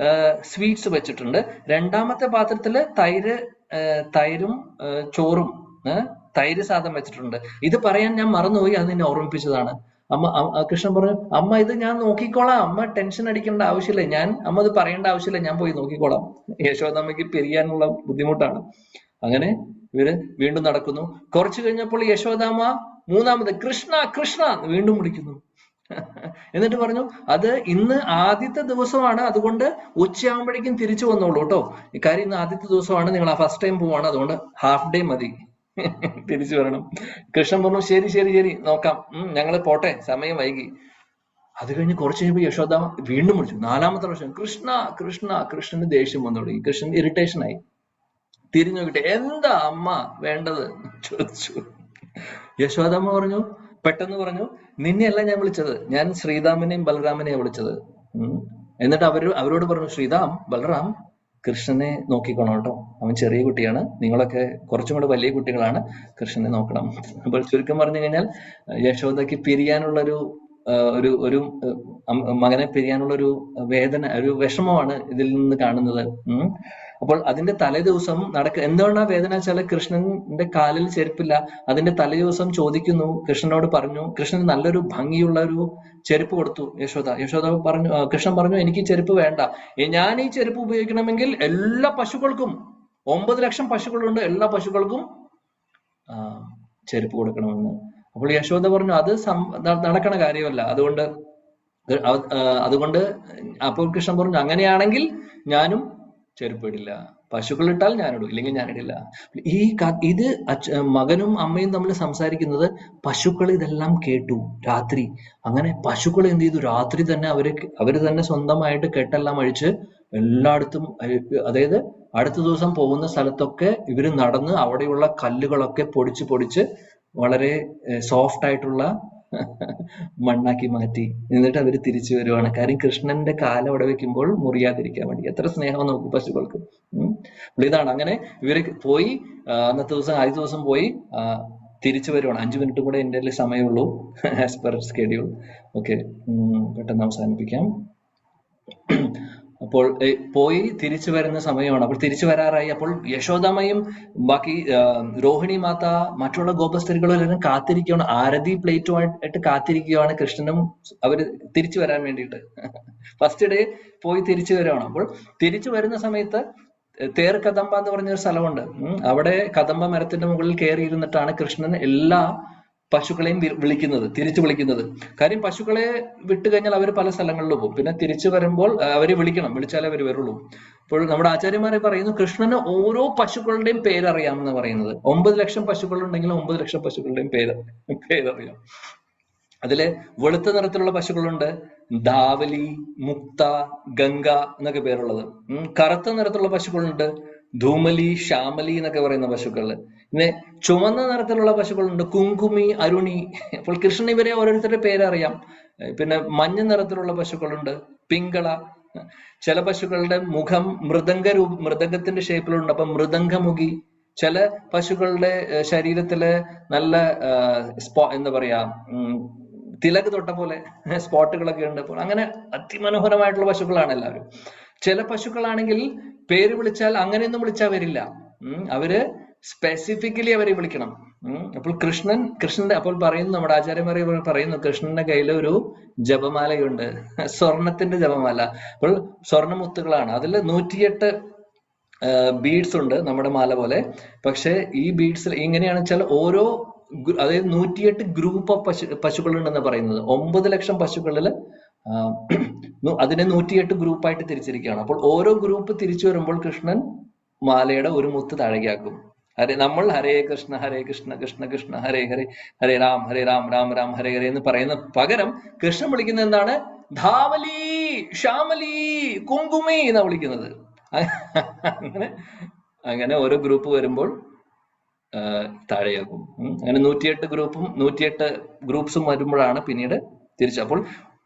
സ്വീറ്റ്സ് വെച്ചിട്ടുണ്ട്, 2-ാമത്തെ പാത്രത്തില് തൈരും ചോറും തൈര് സാധം വെച്ചിട്ടുണ്ട്. ഇത് പറയാൻ ഞാൻ മറന്നുപോയി, അത് നിന്നെ ഓർമ്മിപ്പിച്ചതാണ്. കൃഷ്ണൻ പറഞ്ഞു, അമ്മ ഇത് ഞാൻ നോക്കിക്കോളാം, അമ്മ ടെൻഷൻ അടിക്കേണ്ട ആവശ്യമില്ല, അമ്മ ഇത് പറയേണ്ട ആവശ്യമില്ല, ഞാൻ പോയി നോക്കിക്കോളാം. യശോദമ്മയ്ക്ക് പിരിയാനുള്ള ബുദ്ധിമുട്ടാണ്. അങ്ങനെ ഇവര് വീണ്ടും നടക്കുന്നു. കുറച്ചു കഴിഞ്ഞപ്പോൾ യശോദാമ്മ 3-ാമത് കൃഷ്ണ വീണ്ടും വിളിക്കുന്നു. എന്നിട്ട് പറഞ്ഞു, അത് ഇന്ന് ആദ്യത്തെ ദിവസമാണ്, അതുകൊണ്ട് ഉച്ചയാകുമ്പോഴേക്കും തിരിച്ചു വന്നോളൂ കേട്ടോ. ഇക്കാര്യം ഇന്ന് ആദ്യത്തെ ദിവസമാണ്, നിങ്ങൾ ഫസ്റ്റ് ടൈം പോവാണ്, അതുകൊണ്ട് ഹാഫ് ഡേ മതി, തിരിച്ചു വരണം. കൃഷ്ണൻ പറഞ്ഞു, ശരി നോക്കാം, ഞങ്ങൾ പോട്ടെ, സമയം വൈകി. അത് കഴിഞ്ഞ് കുറച്ച് കഴിയുമ്പോൾ യശോദ വീണ്ടും വിളിച്ചു, 4-ാമത്തെ പ്രാവശ്യം കൃഷ്ണന് ദേഷ്യം വന്നു തുടങ്ങി. കൃഷ്ണൻ ഇറിറ്റേഷൻ ആയി. തിരിഞ്ഞു നോക്കിട്ടെ, എന്താ അമ്മ വേണ്ടത് ചോദിച്ചു. യശോദാമ്മ പെട്ടെന്ന് പറഞ്ഞു, നിന്നെയല്ല ഞാൻ വിളിച്ചത്, ഞാൻ ശ്രീരാമനെയും ബലരാമനെയും വിളിച്ചത്. എന്നിട്ട് അവരോട് പറഞ്ഞു, ശ്രീരാം, ബലറാം, കൃഷ്ണനെ നോക്കിക്കോണം കേട്ടോ, അവൻ ചെറിയ കുട്ടിയാണ്, നിങ്ങളൊക്കെ കുറച്ചും കൂടെ വലിയ കുട്ടികളാണ്, കൃഷ്ണനെ നോക്കണം. അപ്പോൾ ചുരുക്കം പറഞ്ഞു കഴിഞ്ഞാൽ യശോദയ്ക്ക് പിരിയാനുള്ളൊരു ഒരു മകനെ പിരിയാനുള്ള ഒരു വേദന, ഒരു വിഷമമാണ് ഇതിൽ നിന്ന് കാണുന്നത്. അപ്പോൾ അതിന്റെ തലേ ദിവസം എന്തുകൊണ്ടാ വേദന വെച്ചാൽ, കൃഷ്ണന്റെ കാലിൽ ചെരുപ്പില്ല. അതിന്റെ തലേ ദിവസം ചോദിക്കുന്നു, കൃഷ്ണനോട് പറഞ്ഞു, കൃഷ്ണന് നല്ലൊരു ഭംഗിയുള്ള ഒരു ചെരുപ്പ് കൊടുത്തു യശോദ പറഞ്ഞു, കൃഷ്ണൻ പറഞ്ഞു, എനിക്ക് ചെരുപ്പ് വേണ്ട, ഞാൻ ഈ ചെരുപ്പ് ഉപയോഗിക്കണമെങ്കിൽ എല്ലാ പശുക്കൾക്കും, 9 ലക്ഷം പശുക്കളുണ്ട്, എല്ലാ പശുക്കൾക്കും ചെരുപ്പ് കൊടുക്കണമെന്ന്. അപ്പോൾ യശോദ പറഞ്ഞു, അത് നടക്കണ കാര്യമല്ല, അതുകൊണ്ട് അപ്പോൾ കൃഷ്ണൻ പറഞ്ഞു, അങ്ങനെയാണെങ്കിൽ ഞാനും ചെരുപ്പിടില്ല, പശുക്കൾ ഇട്ടാൽ ഞാനിടും, ഇല്ലെങ്കിൽ ഞാനിടില്ല. ഇത് മകനും അമ്മയും തമ്മിൽ സംസാരിക്കുന്നത് പശുക്കൾ ഇതെല്ലാം കേട്ടു രാത്രി. അങ്ങനെ പശുക്കൾ എന്ത് ചെയ്തു, രാത്രി തന്നെ അവര് തന്നെ സ്വന്തമായിട്ട് കെട്ടെല്ലാം അഴിച്ച് എല്ലായിടത്തും, അതായത് അടുത്ത ദിവസം പോകുന്ന സ്ഥലത്തൊക്കെ ഇവര് നടന്ന് അവിടെയുള്ള കല്ലുകളൊക്കെ പൊടിച്ച് വളരെ സോഫ്റ്റ് ആയിട്ടുള്ള മണ്ണാക്കി മാറ്റി. എന്നിട്ട് അവര് തിരിച്ചു വരുവാണ്. കാര്യം കൃഷ്ണന്റെ കാലം അവിടെ വെക്കുമ്പോൾ മുറിയാതിരിക്കാൻ വേണ്ടി. എത്ര സ്നേഹം നോക്കും പശുക്കൾക്ക്. ഇതാണ്. അങ്ങനെ ഇവര് പോയി, അന്നത്തെ ദിവസം ആദ്യ ദിവസം പോയി തിരിച്ചു വരുവാണ്. 5 മിനിറ്റ് കൂടെ എൻ്റെ സമയമുള്ളൂ ആസ് പെർ സ്കെഡ്യൂൾ. ഓക്കെ, പെട്ടെന്ന് അവസാനിപ്പിക്കാം. അപ്പോൾ പോയി തിരിച്ചു വരുന്ന സമയമാണ്. അപ്പോൾ തിരിച്ചു വരാറായി. അപ്പോൾ യശോദാമ്മയും ബാക്കി രോഹിണി മാത, മറ്റുള്ള ഗോപസ്ത്രീകളും എല്ലാവരും കാത്തിരിക്കുകയാണ്, ആരതി പ്ലേറ്റുമായിട്ട് കാത്തിരിക്കുകയാണ് കൃഷ്ണനും അവര് തിരിച്ചു വരാൻ വേണ്ടിയിട്ട്. ഫസ്റ്റ് ഡേ പോയി തിരിച്ചു വരുവാണ്. അപ്പോൾ തിരിച്ചു വരുന്ന സമയത്ത് തേർ കദംബ എന്ന് പറഞ്ഞൊരു സ്ഥലമുണ്ട്. അവിടെ കദംബ മരത്തിന്റെ മുകളിൽ കയറി ഇരുന്നിട്ടാണ് കൃഷ്ണൻ എല്ലാ പശുക്കളെയും വിളിക്കുന്നത്, തിരിച്ചു വിളിക്കുന്നത്. കാര്യം പശുക്കളെ വിട്ടു കഴിഞ്ഞാൽ അവർ പല സ്ഥലങ്ങളിലും പോകും. പിന്നെ തിരിച്ചു വരുമ്പോൾ അവരെ വിളിക്കണം, വിളിച്ചാലേ അവർ വരുള്ളൂ. അപ്പോൾ നമ്മുടെ ആചാര്യന്മാരെ പറയുന്നു കൃഷ്ണന് ഓരോ പശുക്കളുടെയും പേരറിയാമെന്ന് പറയുന്നത്. 9 ലക്ഷം പശുക്കളുണ്ടെങ്കിലും 9 ലക്ഷം പശുക്കളുടെയും പേരറിയാം. അതില് വെളുത്ത നിറത്തിലുള്ള പശുക്കളുണ്ട്, ധാവലി, മുക്ത, ഗംഗ എന്നൊക്കെ പേരുള്ളത്. കറുത്ത നിറത്തിലുള്ള പശുക്കളുണ്ട്, ധൂമലി, ശ്യാമലി എന്നൊക്കെ പറയുന്ന പശുക്കള്. പിന്നെ ചുവന്ന നിറത്തിലുള്ള പശുക്കളുണ്ട്, കുങ്കുമി, അരുണി. അപ്പോൾ കൃഷ്ണൻ ഇവരെ ഓരോരുത്തരുടെ പേരറിയാം. പിന്നെ മഞ്ഞ നിറത്തിലുള്ള പശുക്കളുണ്ട്, പിങ്കള. ചില പശുക്കളുടെ മുഖം മൃദംഗത്തിന്റെ ഷേപ്പിലുണ്ട്, അപ്പൊ മൃദംഗമുഖി. ചില പശുക്കളുടെ ശരീരത്തില് നല്ല എന്താ പറയാ, തിലക് തൊട്ട പോലെ സ്പോട്ടുകളൊക്കെ ഉണ്ട്. അപ്പോൾ അങ്ങനെ അതിമനോഹരമായിട്ടുള്ള പശുക്കളാണ് എല്ലാവരും. ചില പശുക്കളാണെങ്കിൽ പേര് വിളിച്ചാൽ അങ്ങനെയൊന്നും വിളിച്ചാൽ വരില്ല. അവര് സ്പെസിഫിക്കലി അവരെ വിളിക്കണം. അപ്പോൾ കൃഷ്ണന്റെ അപ്പോൾ പറയുന്നു, നമ്മുടെ ആചാര്യന്മാരെ പറയുന്നു, കൃഷ്ണന്റെ കയ്യിൽ ഒരു ജപമാലയുണ്ട്, സ്വർണത്തിന്റെ ജപമാല. അപ്പോൾ സ്വർണ്ണമുത്തുകളാണ്. അതിൽ 108 ബീഡ്സ് ഉണ്ട് നമ്മുടെ മാല പോലെ. പക്ഷെ ഈ ബീഡ്സിൽ എങ്ങനെയാണെന്ന് വെച്ചാൽ ഓരോ, അതായത് 108 ഗ്രൂപ്പ് ഓഫ് പശുക്കളുണ്ടെന്ന് പറയുന്നത്. 9 ലക്ഷം പശുക്കളിൽ അതിനെ 108 ഗ്രൂപ്പായിട്ട് തിരിച്ചിരിക്കുകയാണ്. അപ്പോൾ ഓരോ ഗ്രൂപ്പ് തിരിച്ചു വരുമ്പോൾ കൃഷ്ണൻ മാലയുടെ ഒരു മുത്ത് താഴേക്കാക്കും. നമ്മൾ ഹരേ കൃഷ്ണ കൃഷ്ണ കൃഷ്ണ ഹരേ ഹരേ, ഹരേ രാം രാം രാം ഹരേ ഹരേ എന്ന് പറയുന്ന പകരം കൃഷ്ണൻ വിളിക്കുന്നത് എന്താണ്? ധാവലി, ശ്യാമലി, കുങ്കുമി എന്നാ വിളിക്കുന്നത്. അങ്ങനെ ഓരോ ഗ്രൂപ്പ് വരുമ്പോൾ താഴെയാക്കും. അങ്ങനെ 108 ഗ്രൂപ്പ്സും വരുമ്പോഴാണ് പിന്നീട് തിരിച്ചു. അപ്പോൾ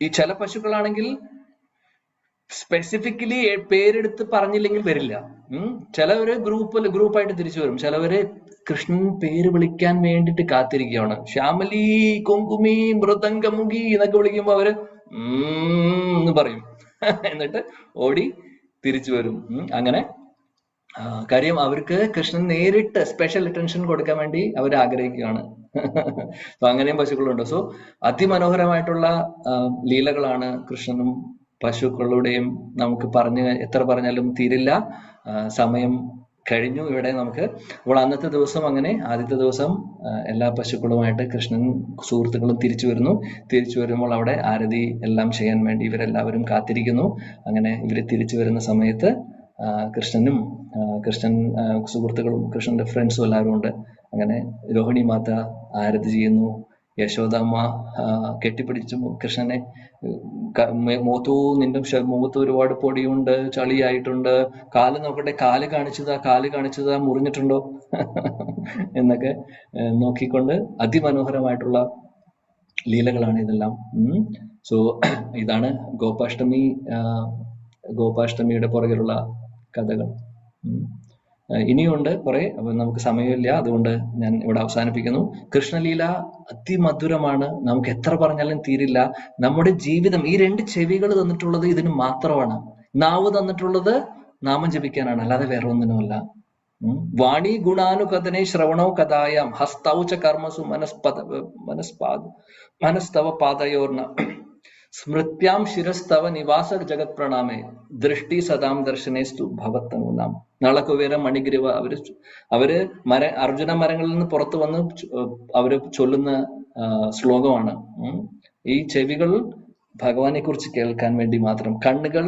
ഈ ചില പശുക്കളാണെങ്കിൽ സ്പെസിഫിക്കലി പേരെടുത്ത് പറഞ്ഞില്ലെങ്കിൽ വരില്ല. ചിലവര് ഗ്രൂപ്പായിട്ട് തിരിച്ചു വരും. ചിലവര് കൃഷ്ണൻ പേര് വിളിക്കാൻ വേണ്ടിയിട്ട് കാത്തിരിക്കുകയാണ്. ശ്യാമലി, കുങ്കുമി, മൃദംഗമുഖി എന്നൊക്കെ വിളിക്കുമ്പോ അവര് എന്ന് പറയും, എന്നിട്ട് ഓടി തിരിച്ചു വരും. അങ്ങനെ കാര്യം അവർക്ക് കൃഷ്ണൻ നേരിട്ട് സ്പെഷ്യൽ അറ്റൻഷൻ കൊടുക്കാൻ വേണ്ടി അവർ ആഗ്രഹിക്കുകയാണ്. അപ്പൊ അങ്ങനെയും പശുക്കളുണ്ട്. സോ അതിമനോഹരമായിട്ടുള്ള ലീലകളാണ് കൃഷ്ണനും പശുക്കളുടെയും. നമുക്ക് എത്ര പറഞ്ഞാലും തീരില്ല. സമയം കഴിഞ്ഞു ഇവിടെ നമുക്ക്. അപ്പോൾ അന്നത്തെ ദിവസം അങ്ങനെ ആദ്യത്തെ ദിവസം എല്ലാ പശുക്കളുമായിട്ട് കൃഷ്ണൻ സുഹൃത്തുക്കളും തിരിച്ചു വരുന്നു. തിരിച്ചു വരുമ്പോൾ അവിടെ ആരതി എല്ലാം ചെയ്യാൻ വേണ്ടി ഇവരെല്ലാവരും കാത്തിരിക്കുന്നു. അങ്ങനെ ഇവര് തിരിച്ചു വരുന്ന സമയത്ത് കൃഷ്ണൻ സുഹൃത്തുക്കളും കൃഷ്ണന്റെ ഫ്രണ്ട്സും എല്ലാവരും ഉണ്ട്. അങ്ങനെ രോഹിണി മാത ആരതി ചെയ്യുന്നു. യശോദാമ്മ കെട്ടിപ്പിടിച്ചു കൃഷ്ണനെ. നിന്റെ മുഖത്ത് ഒരുപാട് പൊടിയുണ്ട്, ചളിയായിട്ടുണ്ട്, കാല് നോക്കട്ടെ, കാല് കാണിച്ചതാ മുറിഞ്ഞിട്ടുണ്ടോ എന്നൊക്കെ നോക്കിക്കൊണ്ട് അതിമനോഹരമായിട്ടുള്ള ലീലകളാണ് ഇതെല്ലാം. സോ ഇതാണ് ഗോപാഷ്ടമിയുടെ പുറകിലുള്ള കഥകൾ. ഇനിയുണ്ട് കുറെ, അപ്പൊ നമുക്ക് സമയമില്ല, അതുകൊണ്ട് ഞാൻ ഇവിടെ അവസാനിപ്പിക്കുന്നു. കൃഷ്ണലീല അതിമധുരമാണ്, നമുക്ക് എത്ര പറഞ്ഞാലും തീരില്ല. നമ്മുടെ ജീവിതം ഈ 2 ചെവികൾ തന്നിട്ടുള്ളത് ഇതിന് മാത്രമാണ്. നാവ് തന്നിട്ടുള്ളത് നാമം ജപിക്കാനാണ്, അല്ലാതെ വേറെ ഒന്നിനുമല്ല. വാണി ഗുണാനുകഥനെ ശ്രവണോ കഥായാം ഹസ്തൗച കർമ്മസു മനസ്തവ പാദയോർണ സ്മൃത്യാം ശിരസ്തവ നിവാസ ജഗത് പ്രണാമേ ദൃഷ്ടി സദാം ദർശനേസ്തു ഭവത്തനൂനാം. നളകുവേര മണിഗ്രീവ അവര് അർജുന മരങ്ങളിൽ നിന്ന് പുറത്തു വന്ന് അവര് ചൊല്ലുന്ന ശ്ലോകമാണ്. ഈ ചെവികൾ ഭഗവാനെ കുറിച്ച് കേൾക്കാൻ വേണ്ടി മാത്രം, കണ്ണുകൾ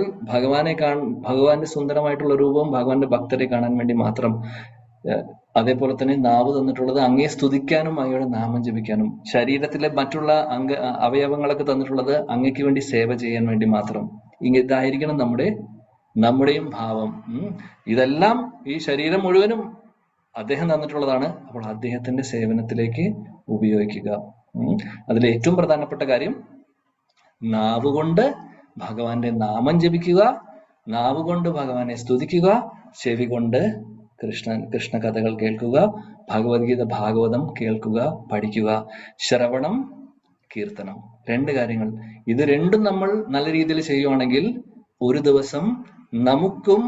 ഭഗവാന്റെ സുന്ദരമായിട്ടുള്ള രൂപം, ഭഗവാന്റെ ഭക്തരെ കാണാൻ വേണ്ടി മാത്രം. അതേപോലെ തന്നെ നാവ് തന്നിട്ടുള്ളത് അങ്ങയെ സ്തുതിക്കാനും അങ്ങയുടെ നാമം ജപിക്കാനും. ശരീരത്തിലെ മറ്റുള്ള അവയവങ്ങളൊക്കെ തന്നിട്ടുള്ളത് അങ്ങയ്ക്ക് വേണ്ടി സേവ ചെയ്യാൻ വേണ്ടി മാത്രം. ഇതായിരിക്കണം നമ്മുടെയും ഭാവം. ഇതെല്ലാം ഈ ശരീരം മുഴുവനും അദ്ദേഹം തന്നിട്ടുള്ളതാണ്. അപ്പോൾ അദ്ദേഹത്തിന്റെ സേവനത്തിലേക്ക് ഉപയോഗിക്കുക. അതിൽ ഏറ്റവും പ്രധാനപ്പെട്ട കാര്യം നാവുകൊണ്ട് ഭഗവാന്റെ നാമം ജപിക്കുക, നാവുകൊണ്ട് ഭഗവാനെ സ്തുതിക്കുക, ചെവി കൊണ്ട് കൃഷ്ണ കഥകൾ കേൾക്കുക, ഭഗവത്ഗീത ഭാഗവതം കേൾക്കുക, പഠിക്കുക. ശ്രവണം, കീർത്തനം, 2 കാര്യങ്ങൾ. ഇത് രണ്ടും നമ്മൾ നല്ല രീതിയിൽ ചെയ്യുവാണെങ്കിൽ ഒരു ദിവസം നമുക്കും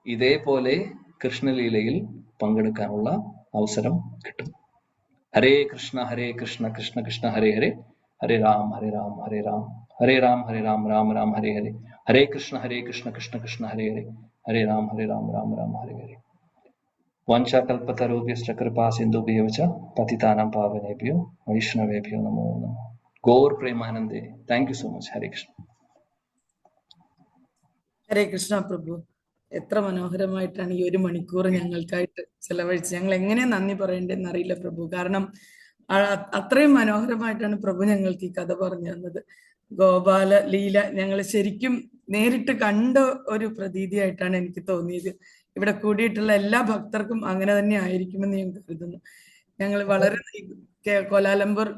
ഇതേപോലെ കൃഷ്ണലീലയിൽ പങ്കെടുക്കാനുള്ള അവസരം കിട്ടും. ഹരേ കൃഷ്ണ കൃഷ്ണ കൃഷ്ണ ഹരേ ഹരേ, ഹരേ രാം ഹരേ രാം ഹരേ രാം, ഹരേ രാം രാം രാം ഹരേ ഹരേ, ഹരേ കൃഷ്ണ കൃഷ്ണ കൃഷ്ണ ഹരേ ഹരേ, ഹരേ രാം രാം രാം ഹരേ ഹരേ. വഞ്ചകൽപതരുഭ്യശ്ച കൃപാ സിന്ധുഭ്യോ ച പതിതാനാം പാവനേഭ്യോ വൈഷ്ണവേഭ്യോ നമോ നമഃ. ഗോർ പ്രേമാനന്ദേ. Thank you so much. Hare Krishna. Hare Krishna പ്രഭു. എത്ര മനോഹരമായിട്ടാണ് ഈ 1 മണിക്കൂർ ഞങ്ങൾക്കായിട്ട് ചെലവഴിച്ച്. ഞങ്ങൾ എങ്ങനെ നന്ദി പറയേണ്ടതെന്ന് അറിയില്ല പ്രഭു. കാരണം അത്രയും മനോഹരമായിട്ടാണ് പ്രഭു ഞങ്ങൾക്ക് ഈ കഥ പറഞ്ഞു തന്നത്. ഗോപാല ലീല ഞങ്ങൾ ശരിക്കും നേരിട്ട് കണ്ട ഒരു പ്രതീതിയായിട്ടാണ് എനിക്ക് തോന്നിയത്. ഇവിടെ കൂടിയിട്ടുള്ള എല്ലാ ഭക്തർക്കും അങ്ങനെ തന്നെ ആയിരിക്കുമെന്ന് ഞാൻ കരുതുന്നു. ഞങ്ങൾ വളരെ കോലാലംപൂർ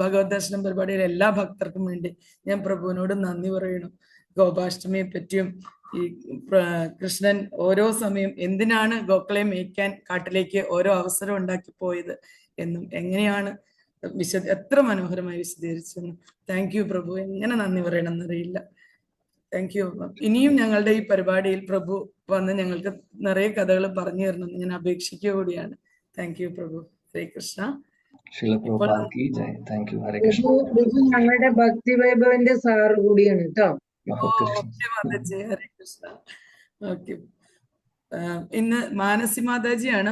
ഭഗവത് ദർശനം പരിപാടിയിലെ എല്ലാ ഭക്തർക്കും വേണ്ടി ഞാൻ പ്രഭുവിനോട് നന്ദി പറയണം. ഗോപാഷ്ടമിയെ പറ്റിയും ഈ കൃഷ്ണൻ ഓരോ സമയം എന്തിനാണ് ഗോക്കളെ മേയ്ക്കാൻ കാട്ടിലേക്ക് ഓരോ അവസരം ഉണ്ടാക്കി പോയത് എന്നും എങ്ങനെയാണ് എത്ര മനോഹരമായി വിശദീകരിച്ചെന്നും. താങ്ക് യു പ്രഭു. എങ്ങനെ നന്ദി പറയണം എന്നറിയില്ല. Thank you. ഇനിയും ഞങ്ങളുടെ ഈ പരിപാടിയിൽ പ്രഭു വന്ന് ഞങ്ങൾക്ക് നിറയെ കഥകൾ പറഞ്ഞു തരണം ഞാൻ അപേക്ഷിക്കുക കൂടിയാണ്. താങ്ക് യു പ്രഭു. ഹരേ കൃഷ്ണ. ഞങ്ങളുടെ ഭക്തി വൈഭവന്റെ സാറ് കൂടിയാണ് കേട്ടോ. ഹരേ കൃഷ്ണ. ഓക്കെ. ഇന്ന് മാനസി മാതാജിയാണ്